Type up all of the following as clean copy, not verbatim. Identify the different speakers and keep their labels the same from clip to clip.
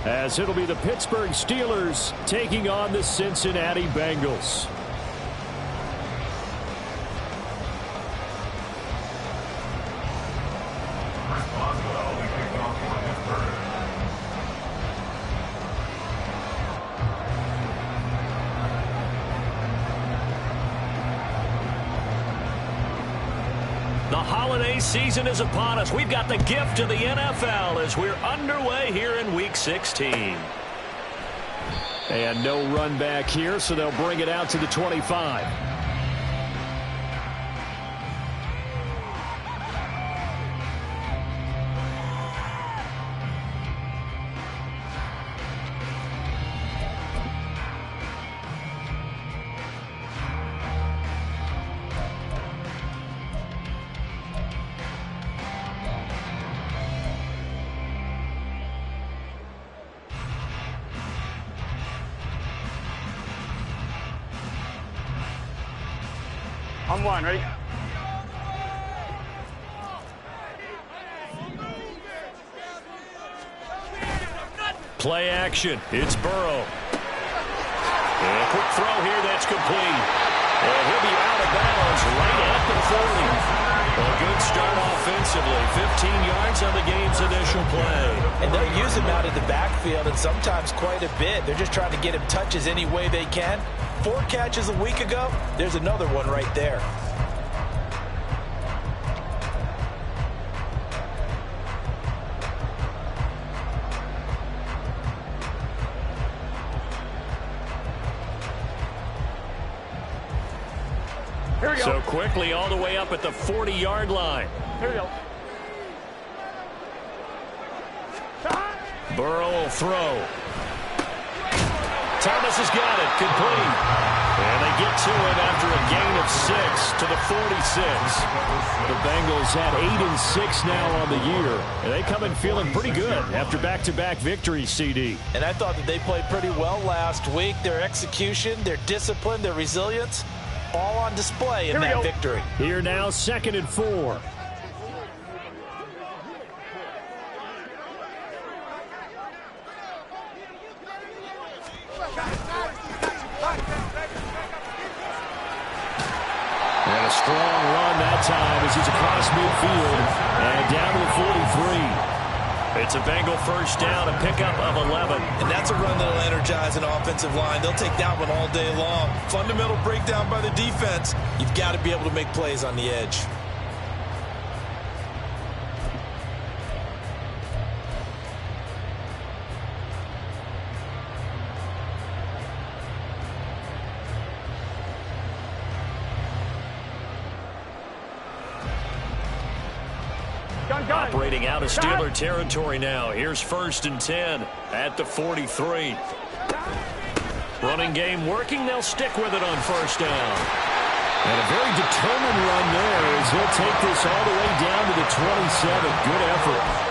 Speaker 1: as it'll be the Pittsburgh Steelers taking on the Cincinnati Bengals.
Speaker 2: The holiday season is upon us. We've got the gift of the NFL as we're underway here in Week 16.
Speaker 1: And no run back here, so they'll bring it out to the 25.
Speaker 3: On one, ready?
Speaker 2: Play action. It's Burrow. And a quick throw here that's complete. And he'll be out of bounds right at the 40. A good start offensively. 15 yards on the game's initial play.
Speaker 4: And they'll use him out of the backfield, and sometimes quite a bit. They're just trying to get him touches any way they can. 4 catches a week ago. There's another one right there.
Speaker 3: Here we go.
Speaker 2: So quickly all the way up at the 40-yard line.
Speaker 3: Here we go.
Speaker 2: Burrow will throw. Thomas has got it. Complete. And they get to it after a gain of 6 to the 46.
Speaker 1: The Bengals had 8-6 now on the year. And they come in feeling pretty good after back-to-back victories, CD.
Speaker 4: And I thought that they played pretty well last week. Their execution, their discipline, their resilience, all on display in that victory.
Speaker 1: Here now, 2nd and 4. And a strong run that time as he's across midfield and down to the 43.
Speaker 2: It's a Bengal first down, a pickup of 11.
Speaker 4: And that's a run that'll energize an offensive line. They'll take that one all day long. Fundamental breakdown by the defense. You've got to be able to make plays on the edge.
Speaker 2: Operating out of Steeler territory now. Here's 1st and 10 at the 43. Running game working. They'll stick with it on 1st down.
Speaker 1: And a very determined run there as he'll take this all the way down to the 27. Good effort.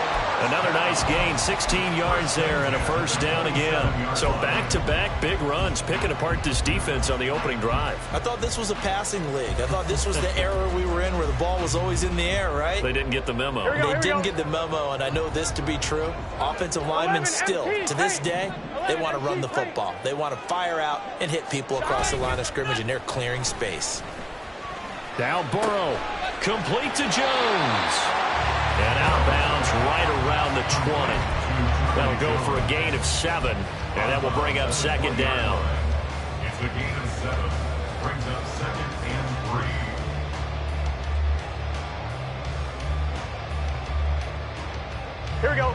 Speaker 2: Another nice gain, 16 yards there and a 1st down again. So back-to-back big runs, picking apart this defense on the opening drive.
Speaker 4: I thought this was a passing league. I thought this was the era we were in where the ball was always in the air, right?
Speaker 2: They didn't get the memo.
Speaker 4: They didn't get the memo, and I know this to be true. Offensive linemen still, to this day, they want to run the football. They want to fire out and hit people across the line of scrimmage, and they're clearing space.
Speaker 1: Now Burrow.
Speaker 2: Complete to Jones. And outbounds right around the 20. That'll go for a gain of 7, and that will bring up 2nd down.
Speaker 5: It's a gain of 7. Brings up 2nd and 3.
Speaker 3: Here we go.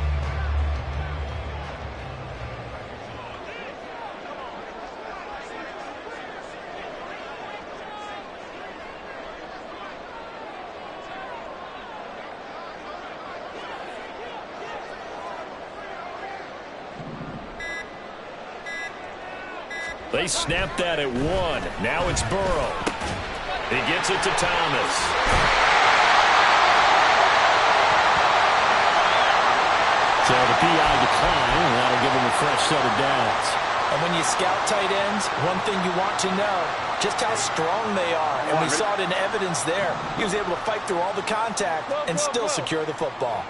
Speaker 2: They snapped that at 1. Now it's Burrow. He gets it to Thomas.
Speaker 1: So the PI decline, and that'll give him a fresh set of downs.
Speaker 4: And when you scout tight ends, one thing you want to know, just how strong they are. And we saw it in evidence there. He was able to fight through all the contact and still secure the football.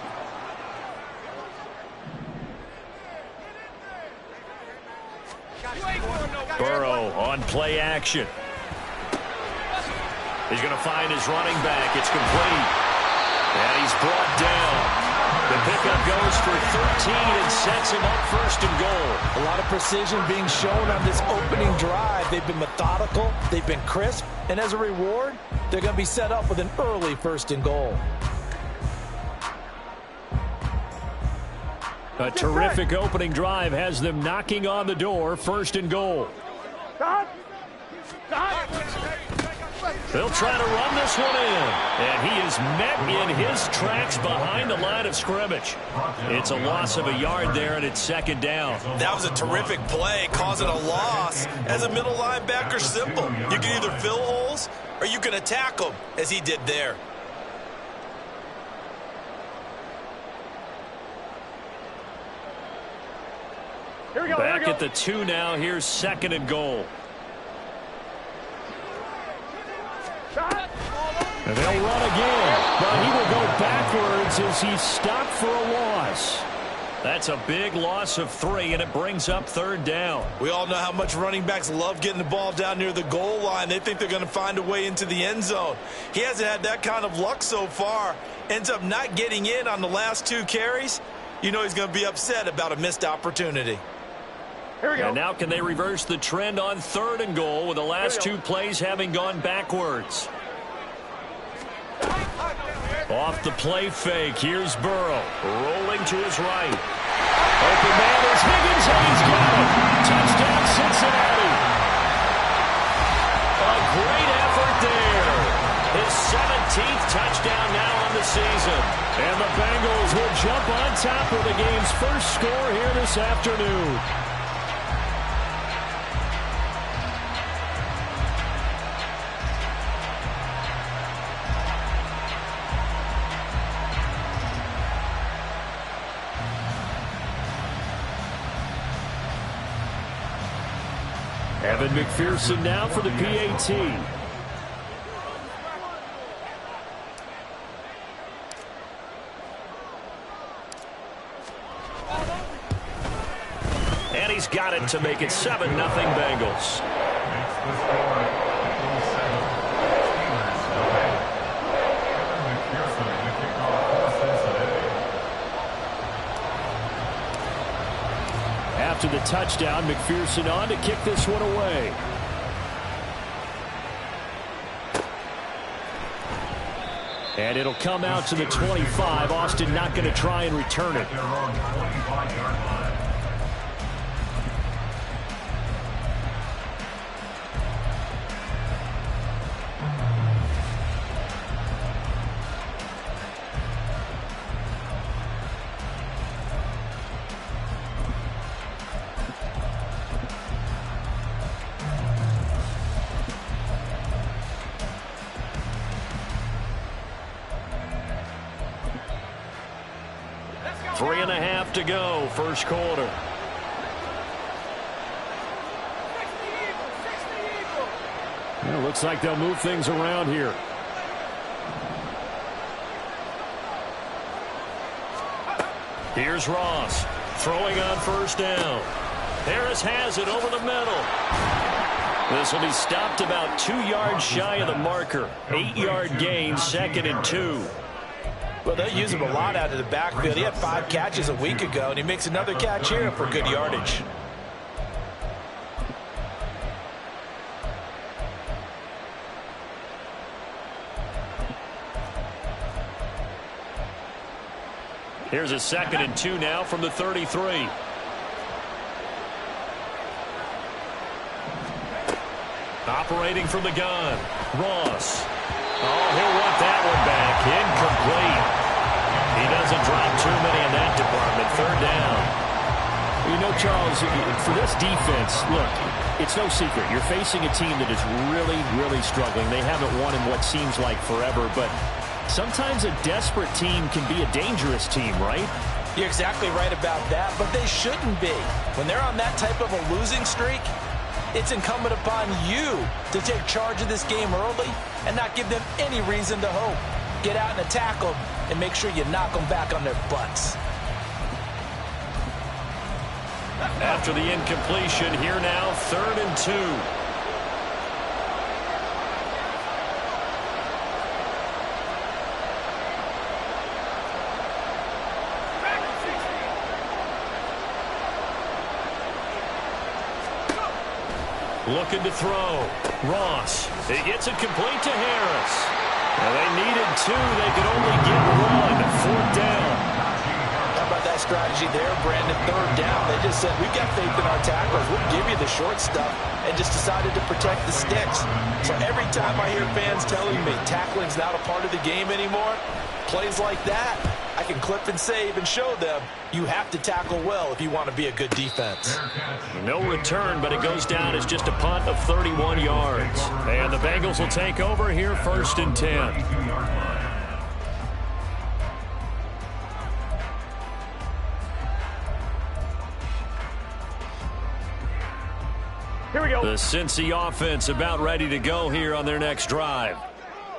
Speaker 1: Burrow on play action. He's going to find his running back. It's complete. And he's brought down. The pickup goes for 13 and sets him up first and goal.
Speaker 4: A lot of precision being shown on this opening drive. They've been methodical. They've been crisp. And as a reward, they're going to be set up with an early first and goal.
Speaker 1: A terrific opening drive has them knocking on the door, first and goal. They'll try to run this one in. And he is met in his tracks behind the line of scrimmage. It's a loss of a yard there, and it's second down.
Speaker 4: That was a terrific play, causing a loss. As a middle linebacker, simple. You can either fill holes or you can attack them, as he did there.
Speaker 3: Here we go.
Speaker 1: Back at the 2 now. Here's second and goal. And they'll run again, but he will go backwards as he's stopped for a loss. That's a big loss of 3, and it brings up third down.
Speaker 4: We all know how much running backs love getting the ball down near the goal line. They think they're going to find a way into the end zone. He hasn't had that kind of luck so far. Ends up not getting in on the last 2 carries. You know he's going to be upset about a missed opportunity.
Speaker 3: Here we go.
Speaker 1: And now can they reverse the trend on third and goal with the last 2 plays having gone backwards? Off the play fake, here's Burrow, rolling to his right. Open man is Higgins, and he's got it. Touchdown, Cincinnati. A great effort there. His 17th touchdown now on the season. And the Bengals will jump on top of the game's first score here this afternoon. Evan McPherson now for the PAT. And he's got it to make it 7-0 Bengals. After the touchdown, McPherson on to kick this one away. And it'll come out to the 25. Austin not going to try and return it. Three and a half to go, first quarter. Well, looks like they'll move things around here. Here's Ross throwing on first down. Harris has it over the middle. This will be stopped about 2 yards shy of the marker. 8-yard gain, 2nd and 2.
Speaker 4: Well, they use him a lot out of the backfield. He had 5 catches a week ago, and he makes another catch here for good yardage.
Speaker 1: Here's a 2nd and 2 now from the 33. Operating from the gun, Ross. Oh, he'll want that one back. Incomplete. He doesn't drop too many in that department. Third down. You know, Charles, for this defense, look, it's no secret. You're facing a team that is really, really struggling. They haven't won in what seems like forever, but sometimes a desperate team can be a dangerous team, right?
Speaker 4: You're exactly right about that, but they shouldn't be. When they're on that type of a losing streak, it's incumbent upon you to take charge of this game early and not give them any reason to hope. Get out and attack them and make sure you knock them back on their butts.
Speaker 1: After the incompletion, here now, 3rd and 2. Looking to throw. Ross. He gets it complete to Harris. Now they needed 2. They could only get 1. 4th down.
Speaker 4: How about that strategy there, Brandon? 3rd down. They just said, we've got faith in our tacklers. We'll give you the short stuff, and just decided to protect the sticks. So every time I hear fans telling me tackling's not a part of the game anymore, plays like that, I can clip and save and show them you have to tackle well if you want to be a good defense.
Speaker 1: No return, but it goes down as just a punt of 31 yards. And the Bengals will take over here, 1st and 10.
Speaker 3: Here we go.
Speaker 1: The Cincy offense about ready to go here on their next drive.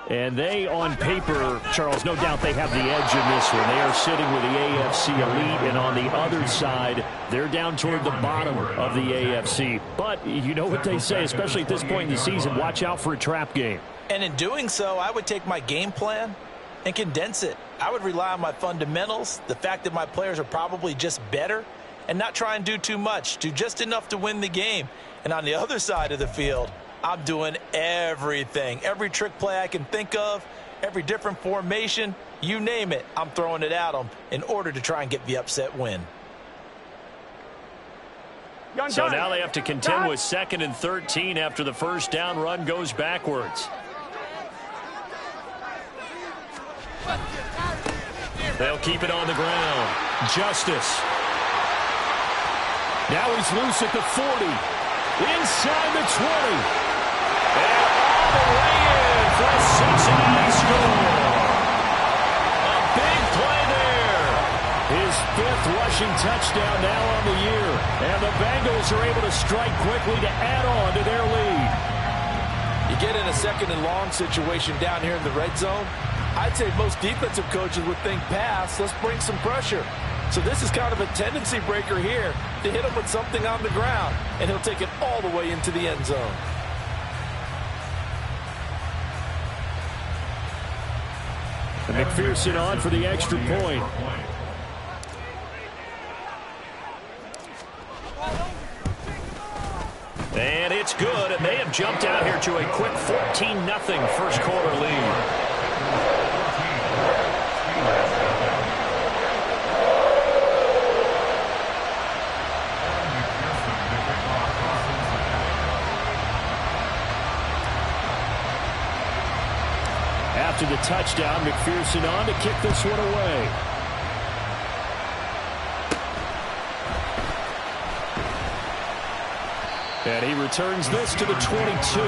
Speaker 2: And they, on paper, Charles, no doubt they have the edge in this one. They are sitting with the AFC elite, and on the other side, they're down toward the bottom of the AFC. But you know what they say, especially at this point in the season, watch out for a trap game.
Speaker 4: And in doing so, I would take my game plan and condense it. I would rely on my fundamentals, the fact that my players are probably just better, and not try and do too much, do just enough to win the game. And on the other side of the field, I'm doing everything. Every trick play I can think of, every different formation, you name it, I'm throwing it at them in order to try and get the upset win.
Speaker 1: So now they have to contend with 2nd and 13 after the 1st down run goes backwards. They'll keep it on the ground. Justice. Now he's loose at the 40. Inside the 20. And all the way in for a Cincinnati score. A big play there. His 5th rushing touchdown now on the year. And the Bengals are able to strike quickly to add on to their lead.
Speaker 4: You get in a 2nd and long situation down here in the red zone, I'd say most defensive coaches would think pass, let's bring some pressure. So this is kind of a tendency breaker here to hit him with something on the ground, and he'll take it all the way into the end zone.
Speaker 2: And McPherson on for the extra point.
Speaker 1: And it's good, and they have jumped out here to a quick 14-0 first quarter lead.
Speaker 2: After the touchdown, McPherson on to kick this one away. And he returns this to the 22.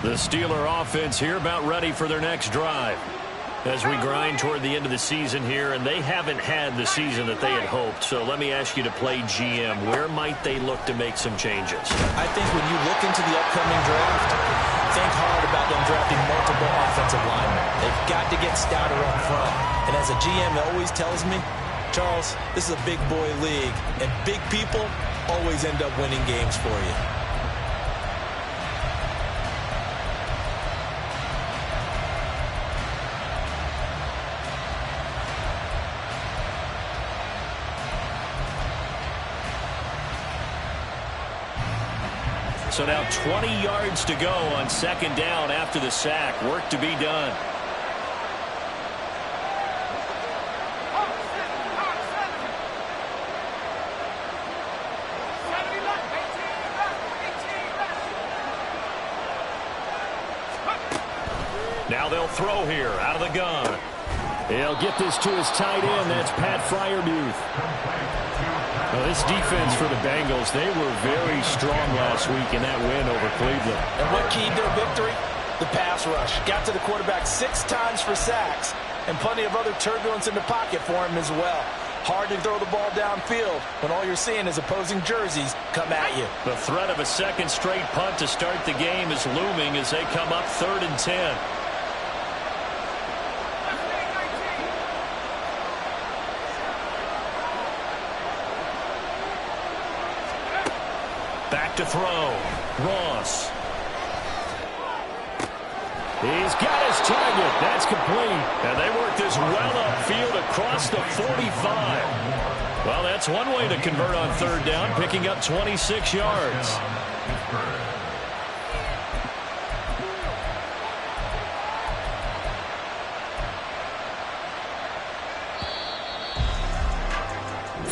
Speaker 1: The Steeler offense here about ready for their next drive. As we grind toward the end of the season here, and they haven't had the season that they had hoped. So let me ask you to play GM. Where might they look to make some changes?
Speaker 4: I think when you look into the upcoming draft, think hard about them drafting multiple offensive linemen. They've got to get stouter up front. And as a GM always tells me, Charles, this is a big boy league, and big people always end up winning games for you.
Speaker 1: So now 20 yards to go on 2nd down after the sack. Work to be done. Now they'll throw here out of the gun.
Speaker 2: He'll get this to his tight end. That's Pat Fryermuth. Well, this defense for the Bengals, they were very strong last week in that win over Cleveland.
Speaker 4: And what keyed their victory? The pass rush got to the quarterback 6 times for sacks, and plenty of other turbulence in the pocket for him as well. Hard to throw the ball downfield when all you're seeing is opposing jerseys come at you.
Speaker 1: The threat of a second straight punt to start the game is looming as they come up 3rd and 10. Back to throw. Ross. He's got his target. That's complete. And they work this well upfield across the 45. Well, that's one way to convert on 3rd down, picking up 26 yards.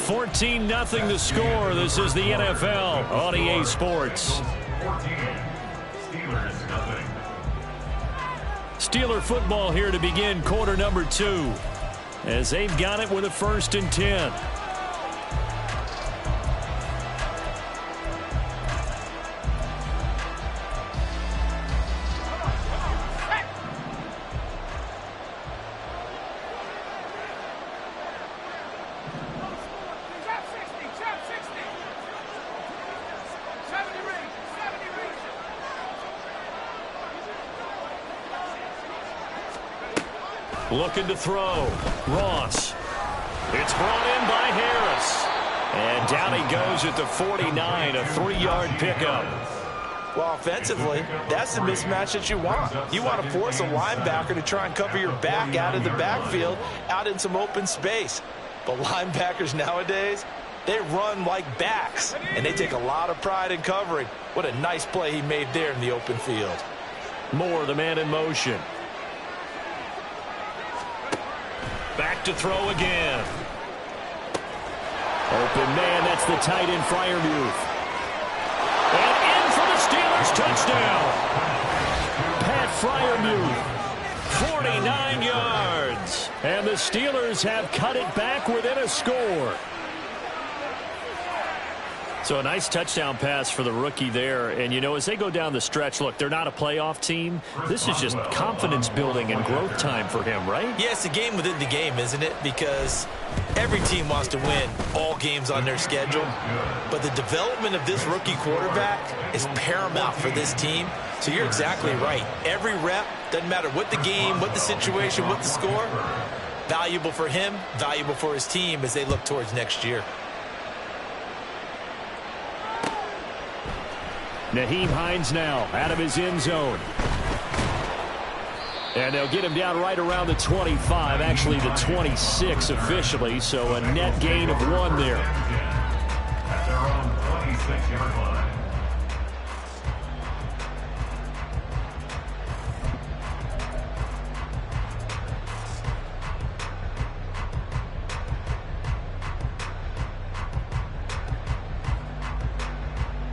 Speaker 1: $14-0 the score. This is the NFL on EA Sports. Steeler football here to begin quarter number 2 as they've got it with a 1st and 10. Looking to throw. Ross. It's brought in by Harris. And down he goes at the 49, a 3-yard pickup.
Speaker 4: Well, offensively, that's the mismatch that you want. You want to force a linebacker to try and cover your back out of the backfield, out in some open space. But linebackers nowadays, they run like backs, and they take a lot of pride in covering. What a nice play he made there in the open field.
Speaker 1: Moore, the man in motion. Back to throw again. Open man, that's the tight end Freiermuth. And in for the Steelers, touchdown. Pat Freiermuth, 49 yards. And the Steelers have cut it back within a score. So a nice touchdown pass for the rookie there. And, you know, as they go down the stretch, look, they're not a playoff team. This is just confidence building and growth time for him, right?
Speaker 4: Yeah, it's a game within the game, isn't it? Because every team wants to win all games on their schedule. But the development of this rookie quarterback is paramount for this team. So you're exactly right. Every rep, doesn't matter what the game, what the situation, what the score, valuable for him, valuable for his team as they look towards next year.
Speaker 1: Nyheim Hines now out of his end zone. And they'll get him down right around the 25, actually the 26 officially, so a net gain of 1 there.
Speaker 5: At their own 26-yard line.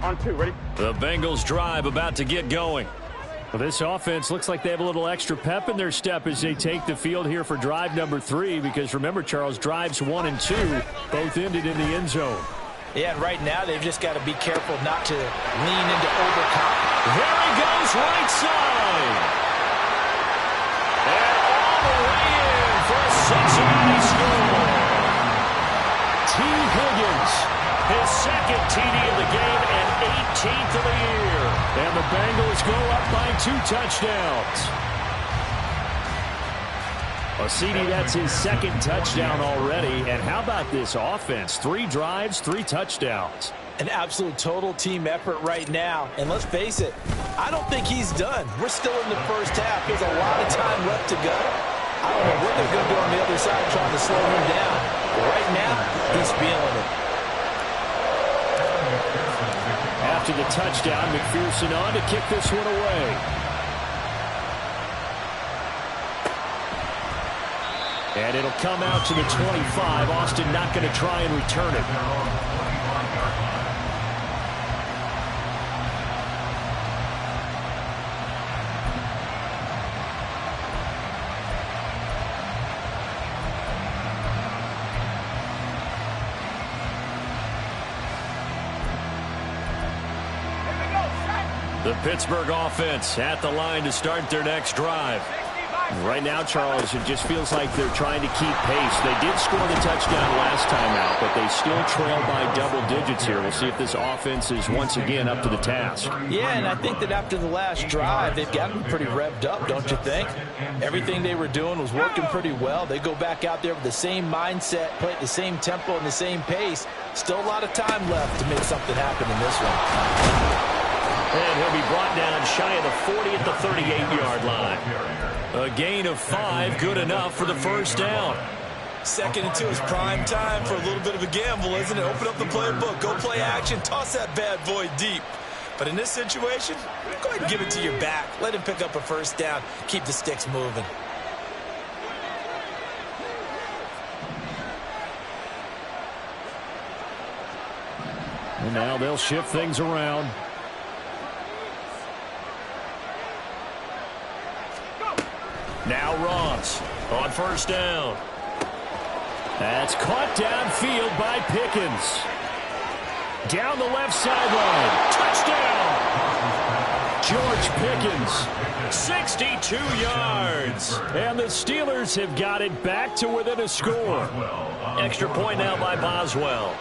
Speaker 3: On 2, ready?
Speaker 1: The Bengals drive about to get going. Well, this offense looks like they have a little extra pep in their step as they take the field here for drive number 3, because remember, Charles, drives 1 and 2 both ended in the end zone.
Speaker 4: Yeah, and right now they've just got to be careful not to lean into overconfidence.
Speaker 1: There he goes, right side. And all the way in for a Cincinnati score. T. Higgins, his second TD of the game and 18th of the year. And the Bengals go up by 2 touchdowns. Well, CD, that's his second touchdown already. And how about this offense? 3 drives, 3 touchdowns.
Speaker 4: An absolute total team effort right now. And let's face it, I don't think he's done. We're still in the first half. There's a lot of time left to go. I don't know what they're going to do on the other side trying to slow him down. But right now, he's feeling it.
Speaker 1: After the touchdown, McPherson on to kick this one away. And it'll come out to the 25. Austin not going to try and return it. The Pittsburgh offense at the line to start their next drive.
Speaker 2: Right now, Charles, it just feels like they're trying to keep pace. They did score the touchdown last time out, but they still trail by double digits here. We'll see if this offense is once again up to the task.
Speaker 6: Yeah, and I think that after the last drive, they've gotten pretty revved up, don't you think? Everything they were doing was working pretty well. They go back out there with the same mindset, play at the same tempo and the same pace. Still a lot of time left to make something happen in this one.
Speaker 1: And he'll be brought down shy of the 40 at the 38-yard line. A gain of 5, good enough for the first down.
Speaker 4: 2nd and 2 is prime time for a little bit of a gamble, isn't it? Open up the playbook, go play action, toss that bad boy deep. But in this situation, go ahead and give it to your back. Let him pick up a first down. Keep the sticks moving.
Speaker 1: And now they'll shift things around. Now Ross on first down. That's caught downfield by Pickens. Down the left sideline. Touchdown! George Pickens, 62 yards. And the Steelers have got it back to within a score. Extra point now by Boswell.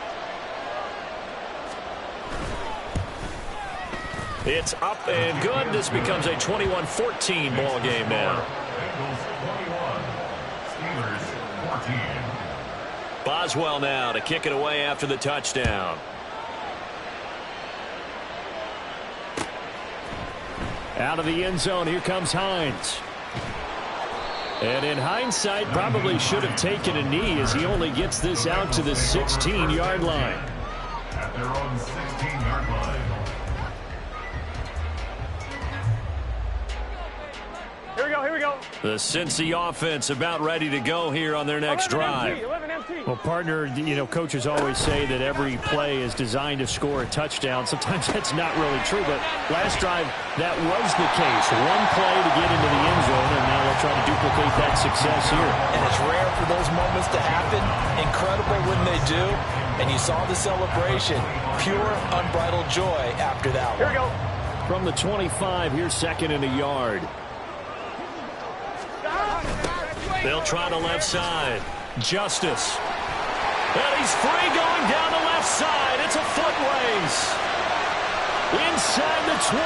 Speaker 1: It's up and good. This becomes a 21-14 ball game now. Boswell now to kick it away after the touchdown. Out of the end zone, here comes Hines. And in hindsight, probably should have taken a knee as he only gets this out to the 16-yard line.
Speaker 5: At their own 16-yard line.
Speaker 3: Here we go, here we go.
Speaker 1: The Cincy offense about ready to go here on their next
Speaker 3: 11
Speaker 1: drive.
Speaker 3: MT, 11 MT.
Speaker 2: Well, partner, you know, coaches always say that every play is designed to score a touchdown. Sometimes that's not really true, but last drive, that was the case. One play to get into the end zone, and now they'll try to duplicate that success here.
Speaker 6: And it's rare for those moments to happen. Incredible when they do. And you saw the celebration. Pure, unbridled joy after that one.
Speaker 3: Here we go.
Speaker 1: From the 25, here's 2nd and a yard. They'll try the left side. Justice. And he's free going down the left side. It's a foot race. Inside the 20.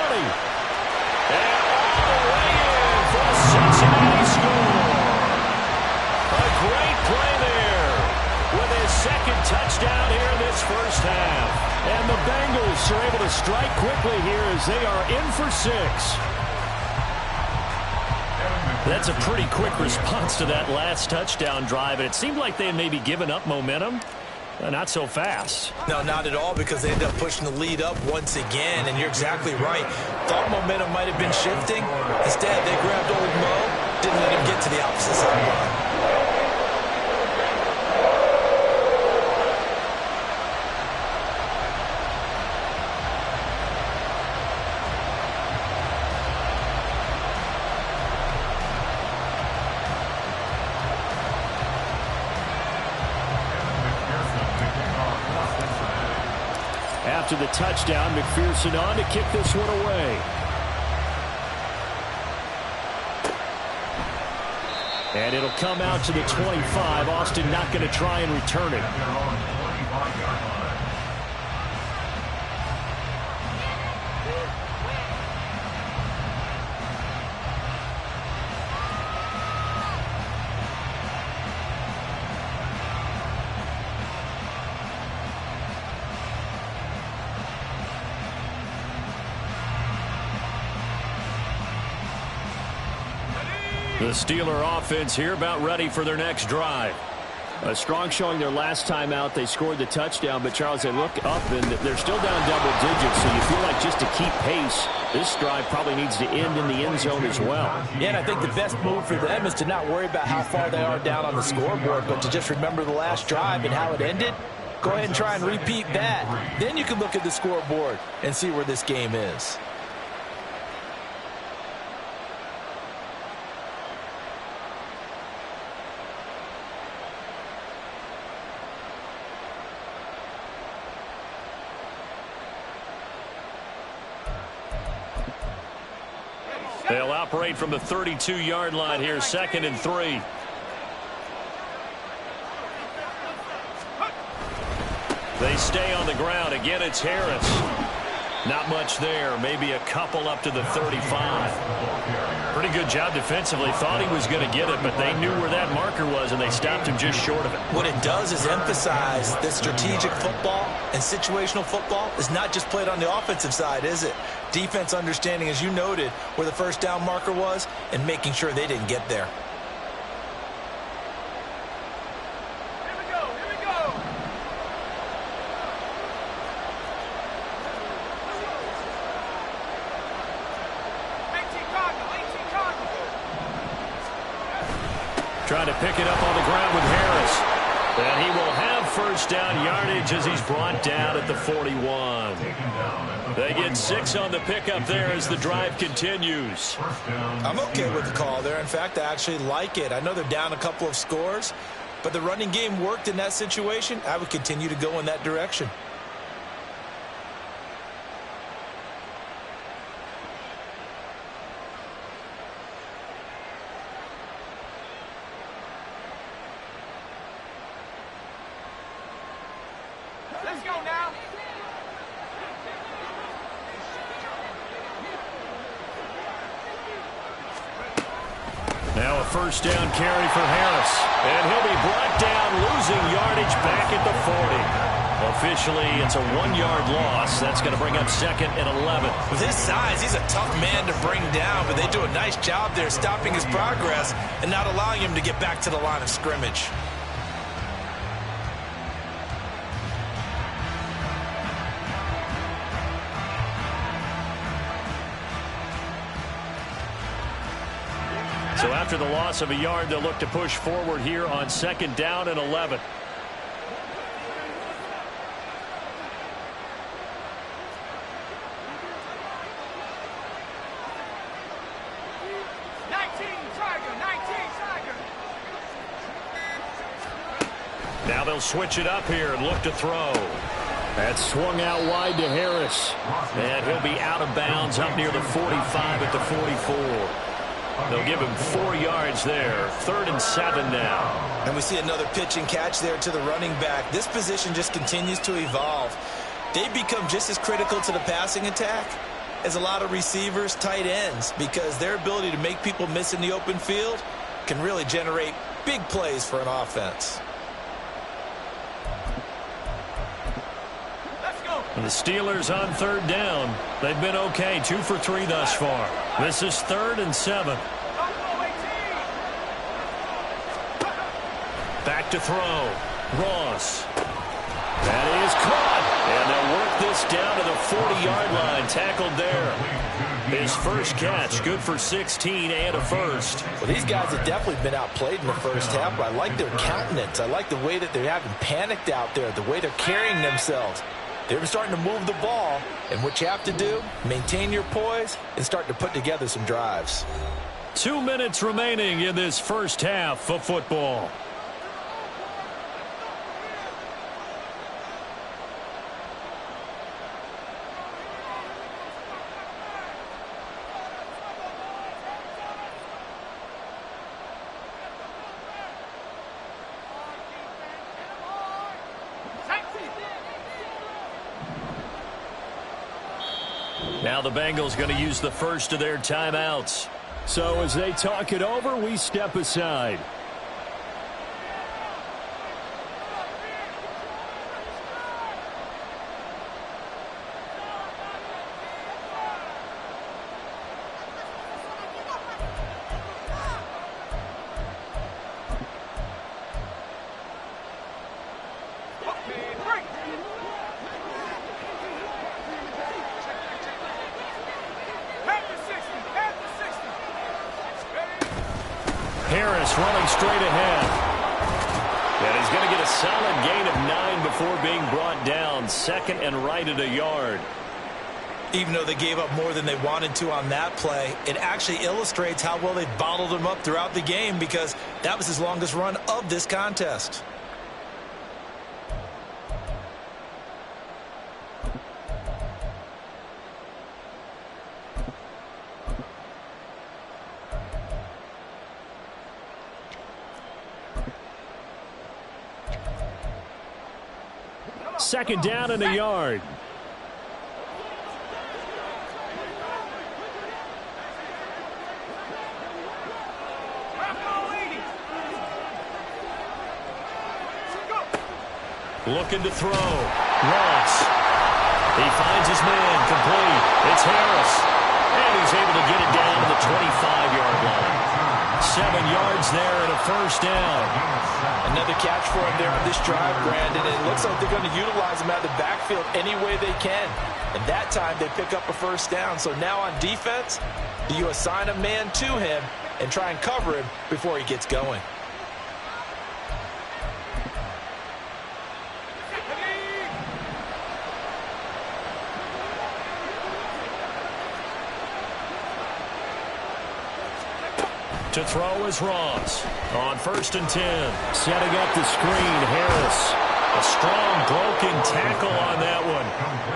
Speaker 1: And all the way in for a Cincinnati score. A great play there with his 2nd touchdown here in this first half. And the Bengals are able to strike quickly here as they are in for 6. That's a pretty quick response to that last touchdown drive, and it seemed like they had maybe given up momentum. Not so fast.
Speaker 4: No, not at all, because they ended up pushing the lead up once again, and you're exactly right. Thought momentum might have been shifting. Instead, they grabbed old Mo, didn't let him get to the opposite sideline.
Speaker 1: After the touchdown, McPherson on to kick this one away. And it'll come out to the 25. Austin not going to try and return it. The Steeler offense here about ready for their next drive. A strong showing their last time out. They scored the touchdown, but Charles, they look up and they're still down double digits, so you feel like just to keep pace, this drive probably needs to end in the end zone as well.
Speaker 6: Yeah, and I think the best move for them is to not worry about how far they are down on the scoreboard, but to just remember the last drive and how it ended. Go ahead and try and repeat that. Then you can look at the scoreboard and see where this game is.
Speaker 1: operate from the 32-yard line here, 2nd and 3. They stay on the ground. Again, it's Harris. Not much there. Maybe a couple up to the 35. Pretty good job defensively. Thought he was going to get it, but they knew where that marker was, and they stopped him just short of it.
Speaker 6: What it does is emphasize that strategic football and situational football is not just played on the offensive side, is it? Defense understanding, as you noted, where the first down marker was and making sure they didn't get there.
Speaker 1: Trying to pick it up on the ground with Harris. And he will have first down yardage as he's brought down at the 41. They get 6 on the pickup there as the drive continues.
Speaker 6: I'm okay with the call there. In fact, I actually like it. I know they're down a couple of scores, but the running game worked in that situation. I would continue to go in that direction.
Speaker 3: Let's go now.
Speaker 1: Now a first down carry for Harris. And he'll be brought down, losing yardage back at the 40. Officially, it's a 1-yard loss. That's going to bring up 2nd and 11.
Speaker 6: With his size, he's a tough man to bring down, but they do a nice job there stopping his progress and not allowing him to get back to the line of scrimmage.
Speaker 1: So after the loss of a yard, they'll look to push forward here on 2nd down and 11. Now they'll switch it up here and look to throw. That's swung out wide to Harris. And he'll be out of bounds up near the 45 at the 44. They'll give him 4 yards there. 3rd and 7 now.
Speaker 6: And we see another pitch and catch there to the running back. This position just continues to evolve. They become just as critical to the passing attack as a lot of receivers, tight ends, because their ability to make people miss in the open field can really generate big plays for an offense.
Speaker 1: The Steelers on 3rd down. They've been okay, 2 for 3 thus far. This is 3rd and 7. Back to throw. Ross. That is caught. And they'll work this down to the 40-yard line. Tackled there. His first catch, good for 16 and a first.
Speaker 6: Well, these guys have definitely been outplayed in the first half, but I like their countenance. I like the way that they haven't panicked out there, the way they're carrying themselves. They're starting to move the ball, and what you have to do, maintain your poise and start to put together some drives.
Speaker 1: 2 minutes remaining in this first half of football. Now the Bengals going to use the first of their timeouts. So as they talk it over, we step aside. Harris running straight ahead. And he's going to get a solid gain of 9 before being brought down. 2nd and right at a yard.
Speaker 6: Even though they gave up more than they wanted to on that play, it actually illustrates how well they bottled them up throughout the game, because that was his longest run of this contest.
Speaker 1: Second down and a yard. Looking to throw. Ross. He finds his man. Complete. It's Harris. And he's able to get it down to the 25-yard line. 7 yards there and a first down.
Speaker 6: Another catch for him there on this drive, Brandon. And it looks like they're going to utilize him out of the backfield any way they can. And that time they pick up a first down. So now on defense, do you assign a man to him and try and cover him before he gets going?
Speaker 1: To throw is Ross. On 1st and 10. Setting up the screen, Harris. A strong broken tackle on that one.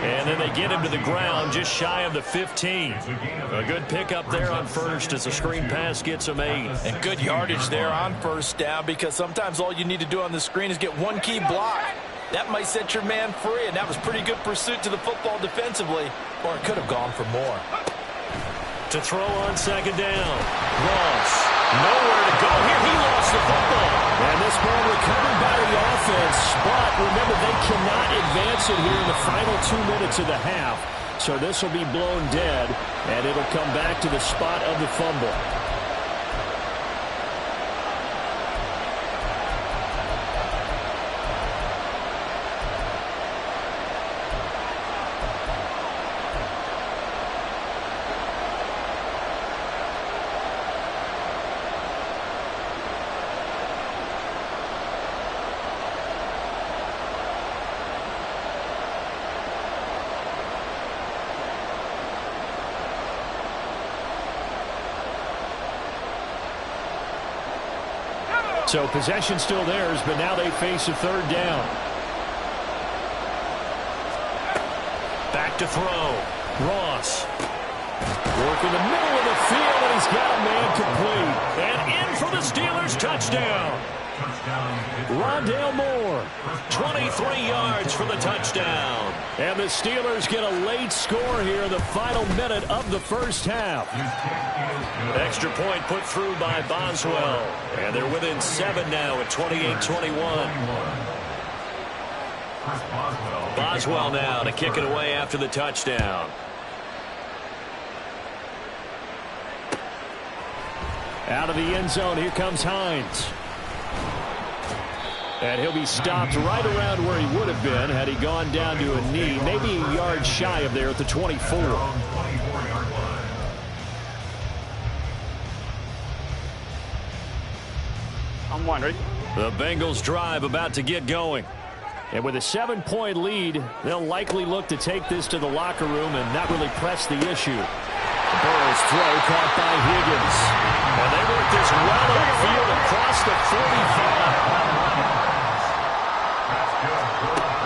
Speaker 1: And then they get him to the ground just shy of the 15. A good pickup there on first as the screen pass gets him 8.
Speaker 6: And good yardage there on first down, because sometimes all you need to do on the screen is get one key block. That might set your man free, and that was pretty good pursuit to the football defensively, or it could have gone for more.
Speaker 1: To throw on 2nd down. Ross. Nowhere to go here. He lost the football. And this ball recovered by the offense. But remember, they cannot advance it here in the final 2 minutes of the half. So this will be blown dead, and it'll come back to the spot of the fumble. So possession still theirs, but now they face a 3rd down. Back to throw. Ross. Working the middle of the field, and he's got a man complete. And in for the Steelers touchdown. Rondale Moore. 23 yards for the touchdown. And the Steelers get a late score here in the final minute of the first half. Extra point put through by Boswell. And they're within 7 now at 28-21. Boswell now to kick it away after the touchdown. Out of the end zone, here comes Hines. And he'll be stopped right around where he would have been had he gone down to a knee, maybe a yard shy of there at the 24.
Speaker 3: I'm wondering.
Speaker 1: The Bengals drive about to get going. And with a 7-point lead, they'll likely look to take this to the locker room and not really press the issue. Burrow's throw caught by Higgins. And they work this well upfield across the 45.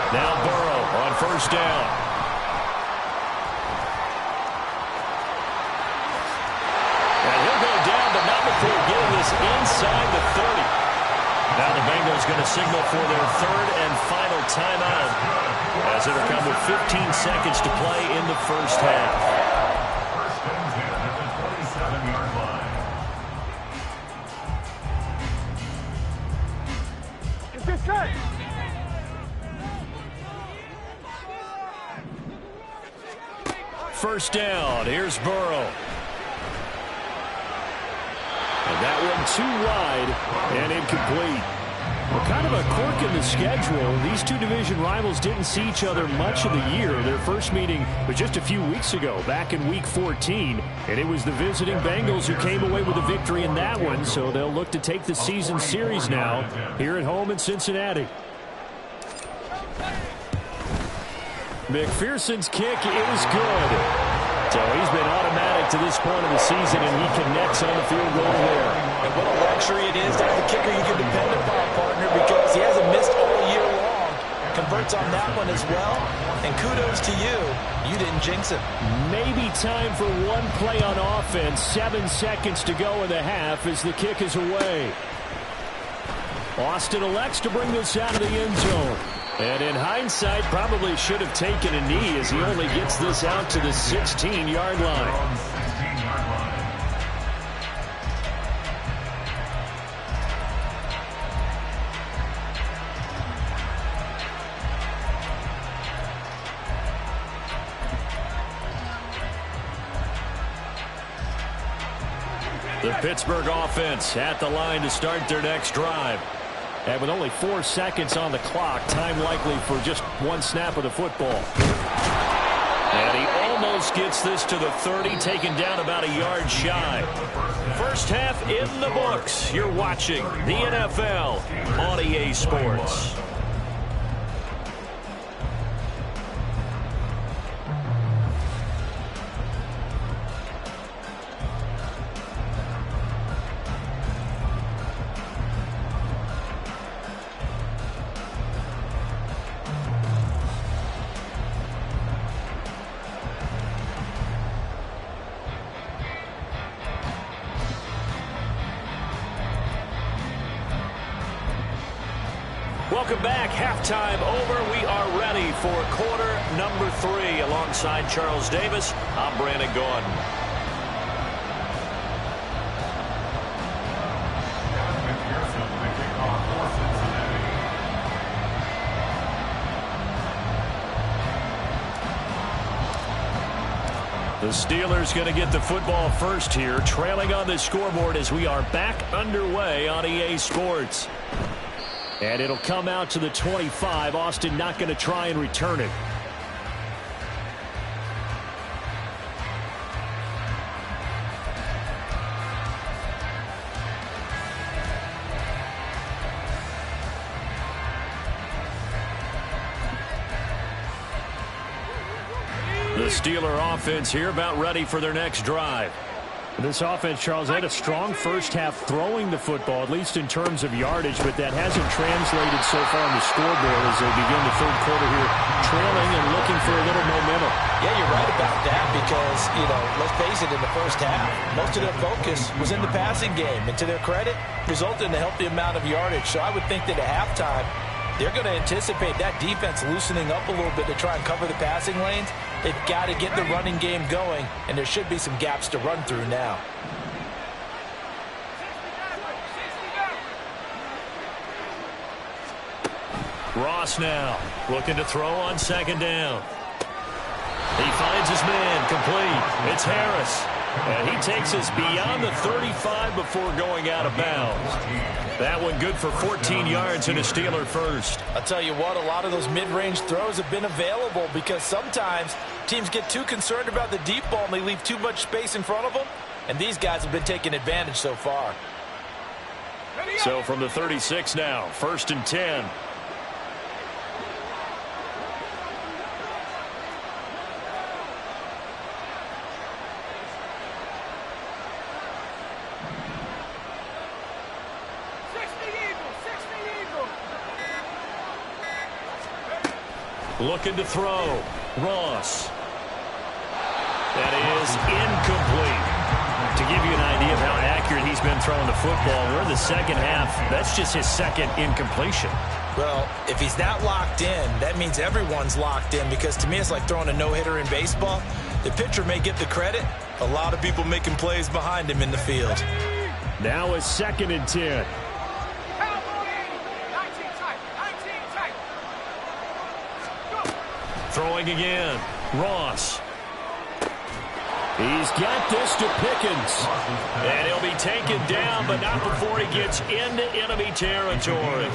Speaker 1: Now Burrow on 1st down. And he'll go down, but not before getting this inside the 30. Now the Bengals going to signal for their 3rd and final timeout as it'll come with 15 seconds to play in the first half.
Speaker 5: First and 10 at the 27-yard line.
Speaker 3: Is this good?
Speaker 1: First down. Here's Burrow. And that one too wide and incomplete. Well, kind of a quirk in the schedule. These two division rivals didn't see each other much of the year. Their first meeting was just a few weeks ago, back in Week 14. And it was the visiting Bengals who came away with a victory in that one. So they'll look to take the season series now here at home in Cincinnati. McPherson's kick, it was good. So he's been automatic to this point of the season, and he connects on the field goal there.
Speaker 6: And what a luxury it is to have a kicker you can depend upon, partner, because he hasn't missed all year long. Converts on that one as well. And kudos to you. You didn't jinx him.
Speaker 1: Maybe time for one play on offense. 7 seconds to go in the half as the kick is away. Austin elects to bring this out of the end zone. And in hindsight, probably should have taken a knee as he only gets this out to the 16-yard line. The Pittsburgh offense at the line to start their next drive. And with only 4 seconds on the clock, time likely for just one snap of the football. And he almost gets this to the 30, taken down about a yard shy. First half in the books. You're watching the NFL on EA Sports. Welcome back. Halftime over. We are ready for quarter number 3. Alongside Charles Davis, I'm Brandon Gordon. The Steelers going to get the football first here, trailing on the scoreboard as we are back underway on EA Sports. And it'll come out to the 25. Austin not going to try and return it. The Steeler offense here about ready for their next drive. This offense, Charles, had a strong first half throwing the football, at least in terms of yardage, but that hasn't translated so far on the scoreboard as they begin the third quarter here, trailing and looking for a little momentum.
Speaker 6: Yeah, you're right about that because, let's face it, in the first half, most of their focus was in the passing game. And to their credit, resulted in a healthy amount of yardage. So I would think that at halftime, they're going to anticipate that defense loosening up a little bit to try and cover the passing lanes. They've got to get the running game going, and there should be some gaps to run through now.
Speaker 1: Ross now looking to throw on second down. He finds his man complete. It's Harris. And he takes us beyond the 35 before going out of bounds. That one good for 14 yards and a Steeler first.
Speaker 6: I'll tell you what, a lot of those mid-range throws have been available because sometimes teams get too concerned about the deep ball and they leave too much space in front of them. And these guys have been taking advantage so far.
Speaker 1: So from the 36 now, 1st and 10. Looking to throw. Ross. That is incomplete. To give you an idea of how accurate he's been throwing the football, we're in the second half. That's just his second incompletion.
Speaker 6: Well, if he's not locked in, that means everyone's locked in because to me it's like throwing a no-hitter in baseball. The pitcher may get the credit. A lot of people making plays behind him in the field.
Speaker 1: Now it's 2nd and 10. Throwing again. Ross. He's got this to Pickens. And he'll be taken down, but not before he gets into enemy territory.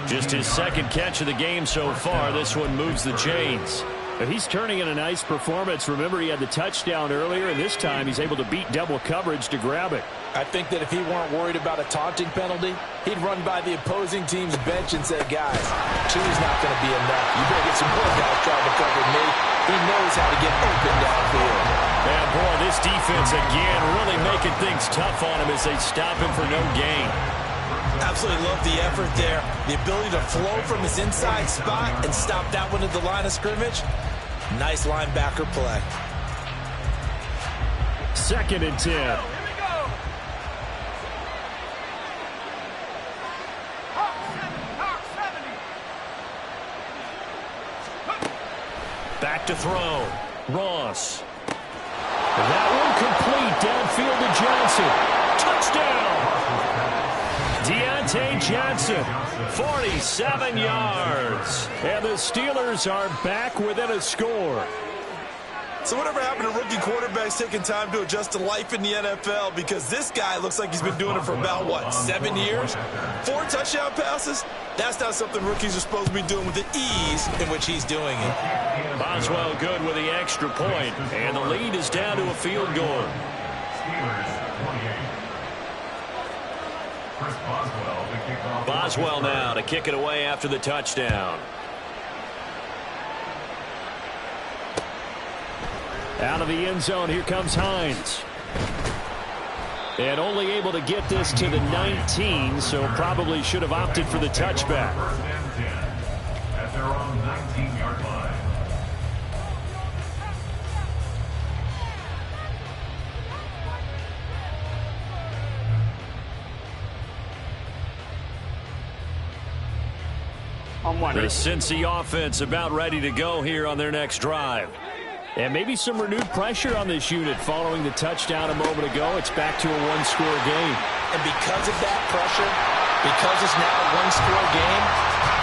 Speaker 1: Just his second catch of the game so far. This one moves the chains. He's turning in a nice performance. Remember, he had the touchdown earlier, and this time he's able to beat double coverage to grab it.
Speaker 6: I think that if he weren't worried about a taunting penalty, he'd run by the opposing team's bench and say, guys, 2 is not going to be enough. You better get some more guys trying to cover me. He knows how to get open downfield.
Speaker 1: And, boy, this defense, again, really making things tough on him as they stop him for no gain.
Speaker 6: Absolutely love the effort there. The ability to flow from his inside spot and stop that one at the line of scrimmage. Nice linebacker play.
Speaker 1: 2nd and 10. to throw. Ross. That one complete downfield to Johnson. Touchdown! Deontay Johnson, 47 yards. And the Steelers are back within a score.
Speaker 4: So whatever happened to rookie quarterbacks taking time to adjust to life in the NFL? Because this guy looks like he's been doing it for about, what, 7 years? 4 touchdown passes? That's not something rookies are supposed to be doing with the ease in which he's doing it.
Speaker 1: Boswell good with the extra point, and the lead is down to a field goal. Boswell now to kick it away after the touchdown. Out of the end zone, here comes Hines. And only able to get this to the 19, so probably should have opted for the touchback.
Speaker 5: First and 10 at their own 19-yard line.
Speaker 3: I'm
Speaker 1: The
Speaker 3: wondering.
Speaker 1: Cincy offense about ready to go here on their next drive. And maybe some renewed pressure on this unit following the touchdown a moment ago. It's back to a one-score game.
Speaker 6: And because of that pressure, because it's now a one-score game,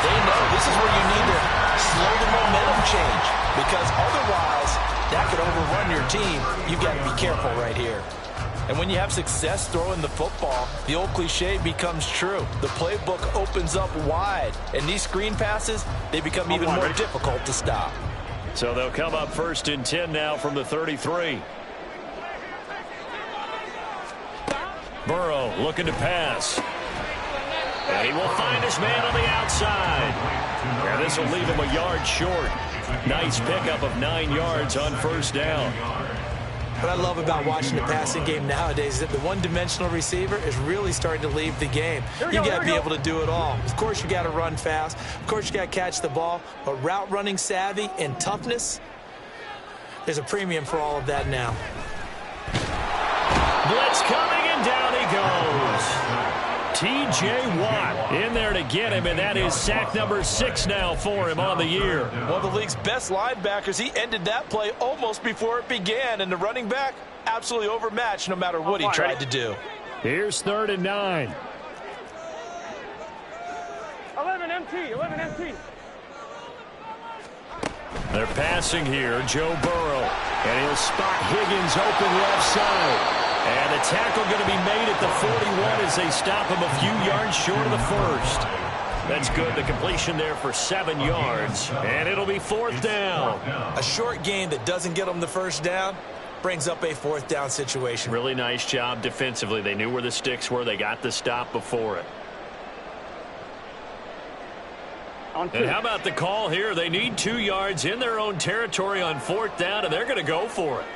Speaker 6: they know this is where you need to slow the momentum change. Because otherwise, that could overrun your team. You've got to be careful right here. And when you have success throwing the football, the old cliche becomes true. The playbook opens up wide. And these screen passes, they become even more difficult to stop.
Speaker 1: So they'll come up first and 10 now from the 33. Burrow looking to pass. And he will find his man on the outside. And this will leave him a yard short. Nice pickup of 9 yards on first down.
Speaker 6: What I love about watching the passing game nowadays is that the one-dimensional receiver is really starting to leave the game. You got to be able to do it all. Of course, you got to run fast. Of course, you got to catch the ball. But route running savvy and toughness, there's a premium for all of that now.
Speaker 1: Blitz coming, and down he goes. T.J. Watt in there to get him, and that is sack number 6 now for him on the year.
Speaker 6: One of the league's best linebackers, he ended that play almost before it began, and the running back absolutely overmatched no matter what he tried to do.
Speaker 1: Here's 3rd and 9.
Speaker 3: 11 MT.
Speaker 1: They're passing here, Joe Burrow, and he'll spot Higgins open left side. And the tackle going to be made at the 41 as they stop him a few yards short of the first. That's good. The completion there for 7 yards. And it'll be 4th down.
Speaker 6: A short game that doesn't get them the first down brings up a 4th down situation.
Speaker 1: Really nice job defensively. They knew where the sticks were. They got the stop before it. And how about the call here? They need 2 yards in their own territory on 4th down, and they're going to go for it.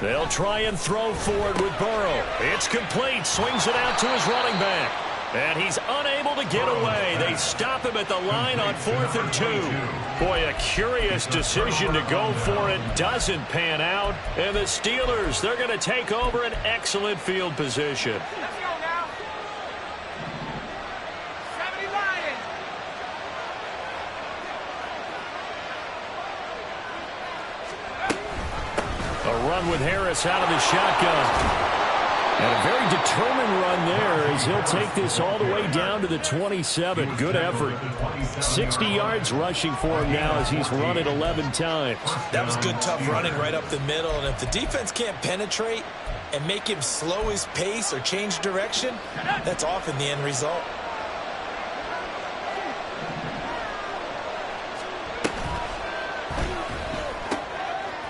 Speaker 1: They'll try and throw for it with Burrow. It's complete. Swings it out to his running back. And he's unable to get away. They stop him at the line on 4th and 2. Boy, a curious decision to go for it. Doesn't pan out. And the Steelers, they're going to take over an excellent field position. A run with Harris out of the shotgun. And a very determined run there as he'll take this all the way down to the 27. Good effort. 60 yards rushing for him now as he's run it 11 times.
Speaker 6: That was good, tough running right up the middle. And if the defense can't penetrate and make him slow his pace or change direction, that's often the end result.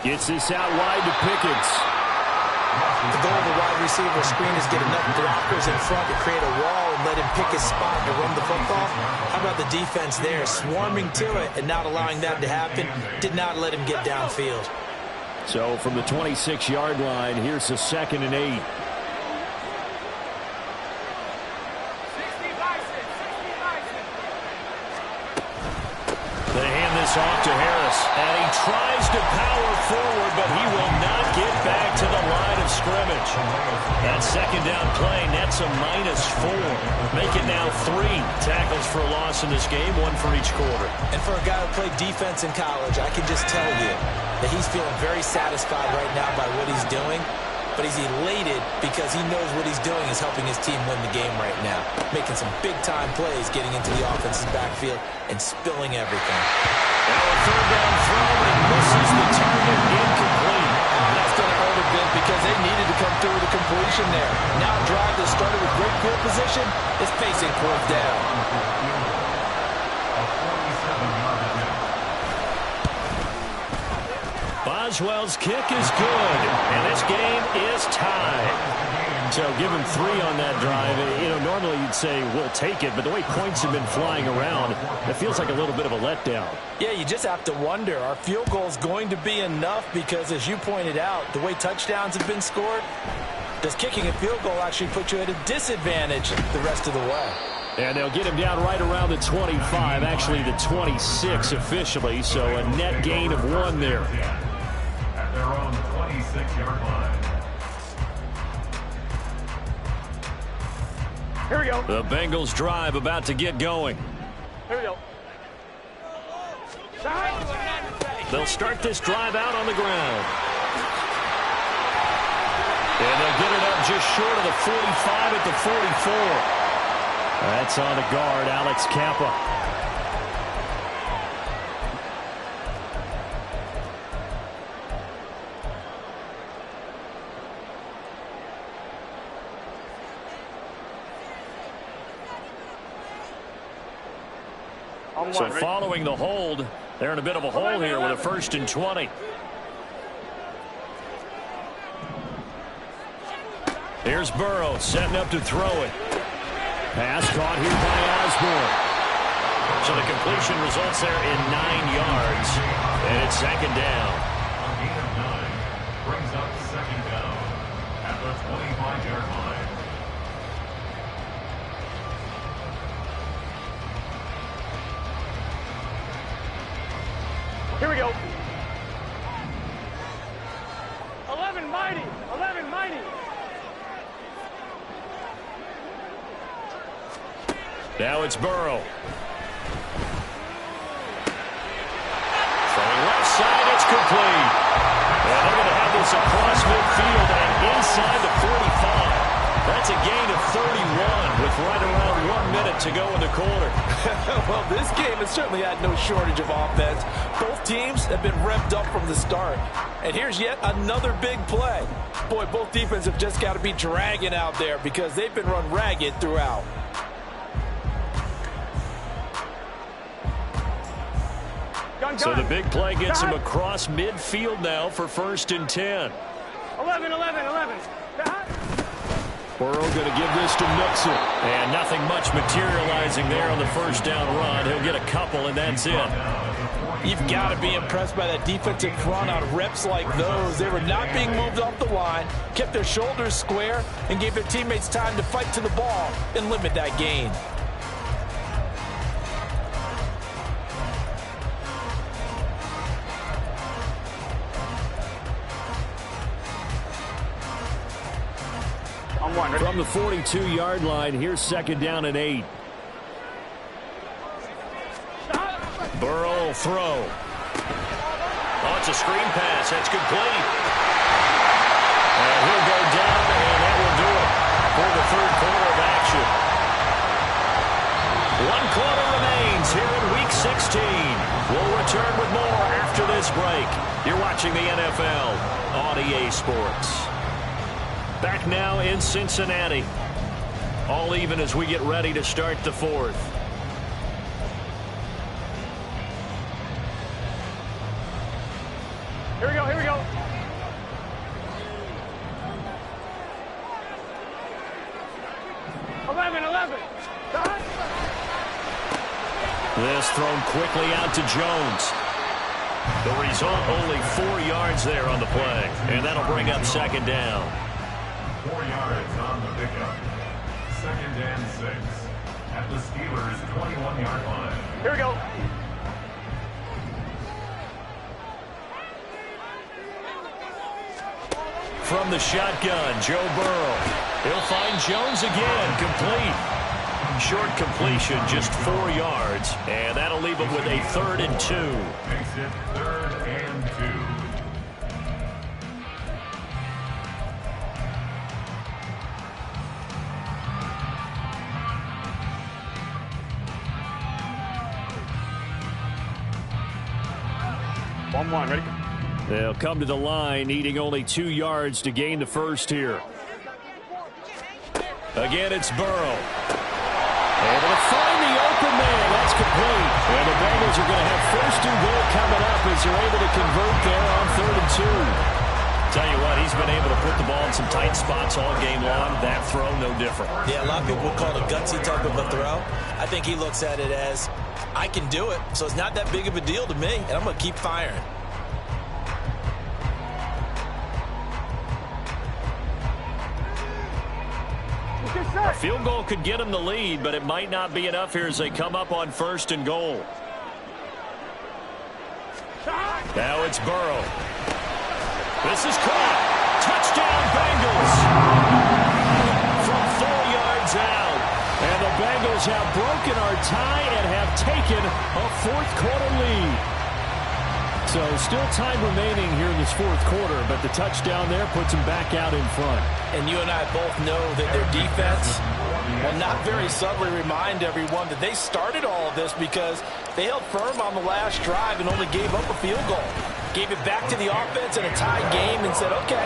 Speaker 1: Gets this out wide to Pickens.
Speaker 6: The goal of the wide receiver screen is get enough blockers in front to create a wall and let him pick his spot to run the football. How about the defense there, swarming to it and not allowing that to happen? Did not let him get downfield.
Speaker 1: So from the 26-yard line, here's the 2nd and 8. They hand this off to Harris, and he tries to power forward, but he will not get back to the line of scrimmage. That second down play nets a -4. Make it now 3 tackles for a loss in this game, 1 for each quarter.
Speaker 6: And for a guy who played defense in college, I can just tell you that he's feeling very satisfied right now by what he's doing. But he's elated because he knows what he's doing is helping his team win the game right now. Making some big-time plays, getting into the offense's backfield, and spilling everything.
Speaker 1: Now a third down throw, and misses the target, incomplete.
Speaker 6: That's going to hurt a bit because they needed to come through with a completion there. Now a drive that started with great field position is facing fourth down.
Speaker 1: Boswell's kick is good, and this game is tied. So give him 3 on that drive. You know, normally you'd say we'll take it, but the way points have been flying around, it feels like a little bit of a letdown.
Speaker 6: Yeah, you just have to wonder, are field goals going to be enough? Because as you pointed out, the way touchdowns have been scored, does kicking a field goal actually put you at a disadvantage the rest of the way?
Speaker 1: And they'll get him down right around the 25, actually the 26 officially, so a net gain of 1 there.
Speaker 5: At their own 26-yard line.
Speaker 3: Here we go.
Speaker 1: The Bengals drive about to get going.
Speaker 3: Here we go.
Speaker 1: They'll start this drive out on the ground. And they'll get it up just short of the 45 at the 44. That's on the guard, Alex Kappa. So following the hold, they're in a bit of a hole here with a 1st and 20. Here's Burrow setting up to throw it. Pass caught here by Osborne. So the completion results there in 9 yards. And it's 2nd down.
Speaker 5: A gain of 9 brings up 2nd down at the 25-yard line.
Speaker 3: Here we go. 11 mighty. 11 mighty.
Speaker 1: Now it's Burrow. Throwing left side, it's complete. And they're going to have this across midfield and inside the 45. That's a gain of 31 with right around 1 minute to go in the quarter.
Speaker 6: Well, this game has certainly had no shortage of offense. Both teams have been revved up from the start. And here's yet another big play. Boy, both defenses have just got to be dragging out there because they've been run ragged throughout.
Speaker 1: So the big play gets him across midfield now for 1st and 10.
Speaker 3: 11, 11, 11.
Speaker 1: Burrow going to give this to Mixon. And nothing much materializing there on the 1st down run. He'll get a couple, and that's it.
Speaker 6: You've got to be impressed by that defensive front on reps like those. They were not being moved off the line, kept their shoulders square, and gave their teammates time to fight to the ball and limit that gain.
Speaker 1: From the 42-yard line, here's 2nd down and 8. Burrow will throw. Oh, it's a screen pass. That's complete. And he'll go down, and that will do it for the 3rd quarter of action. 1 quarter remains here in Week 16. We'll return with more after this break. You're watching the NFL on EA Sports. Back now in Cincinnati. All even as we get ready to start the 4th.
Speaker 3: Here we go, here we go.
Speaker 1: This thrown quickly out to Jones. The result, only 4 yards there on the play. And that'll bring up 2nd down.
Speaker 5: 4 yards on the pickup. 2nd and 6 at the Steelers' 21-yard line.
Speaker 3: Here we go.
Speaker 1: from the shotgun. Joe Burrow. He'll find Jones again. Complete. Short completion, just 4 yards. And that'll leave him with a 3rd and 2.
Speaker 5: Makes it 3rd and 2.
Speaker 3: One, ready?
Speaker 1: They'll come to the line, needing only 2 yards to gain the first here. Again, it's Burrow. Able to find the open man. That's complete. And the Bengals are going to have 1st and goal coming up as they're able to convert there on 3rd and 2. Tell you what, he's been able to put the ball in some tight spots all game long. That throw, no different.
Speaker 6: Yeah, a lot of people would call it a gutsy type of a throw. I think he looks at it as, I can do it, so it's not that big of a deal to me, and I'm going to keep firing.
Speaker 1: A field goal could get him the lead, but it might not be enough here as they come up on 1st and goal. Now it's Burrow. This is caught. Touchdown, Bengals. From 4 yards out. And the Bengals have broken our tie and have taken a 4th quarter lead. So still time remaining here in this 4th quarter, but the touchdown there puts them back out in front.
Speaker 6: And you and I both know that their defense will not very subtly remind everyone that they started all of this because they held firm on the last drive and only gave up a field goal. Gave it back to the offense in a tied game and said, okay,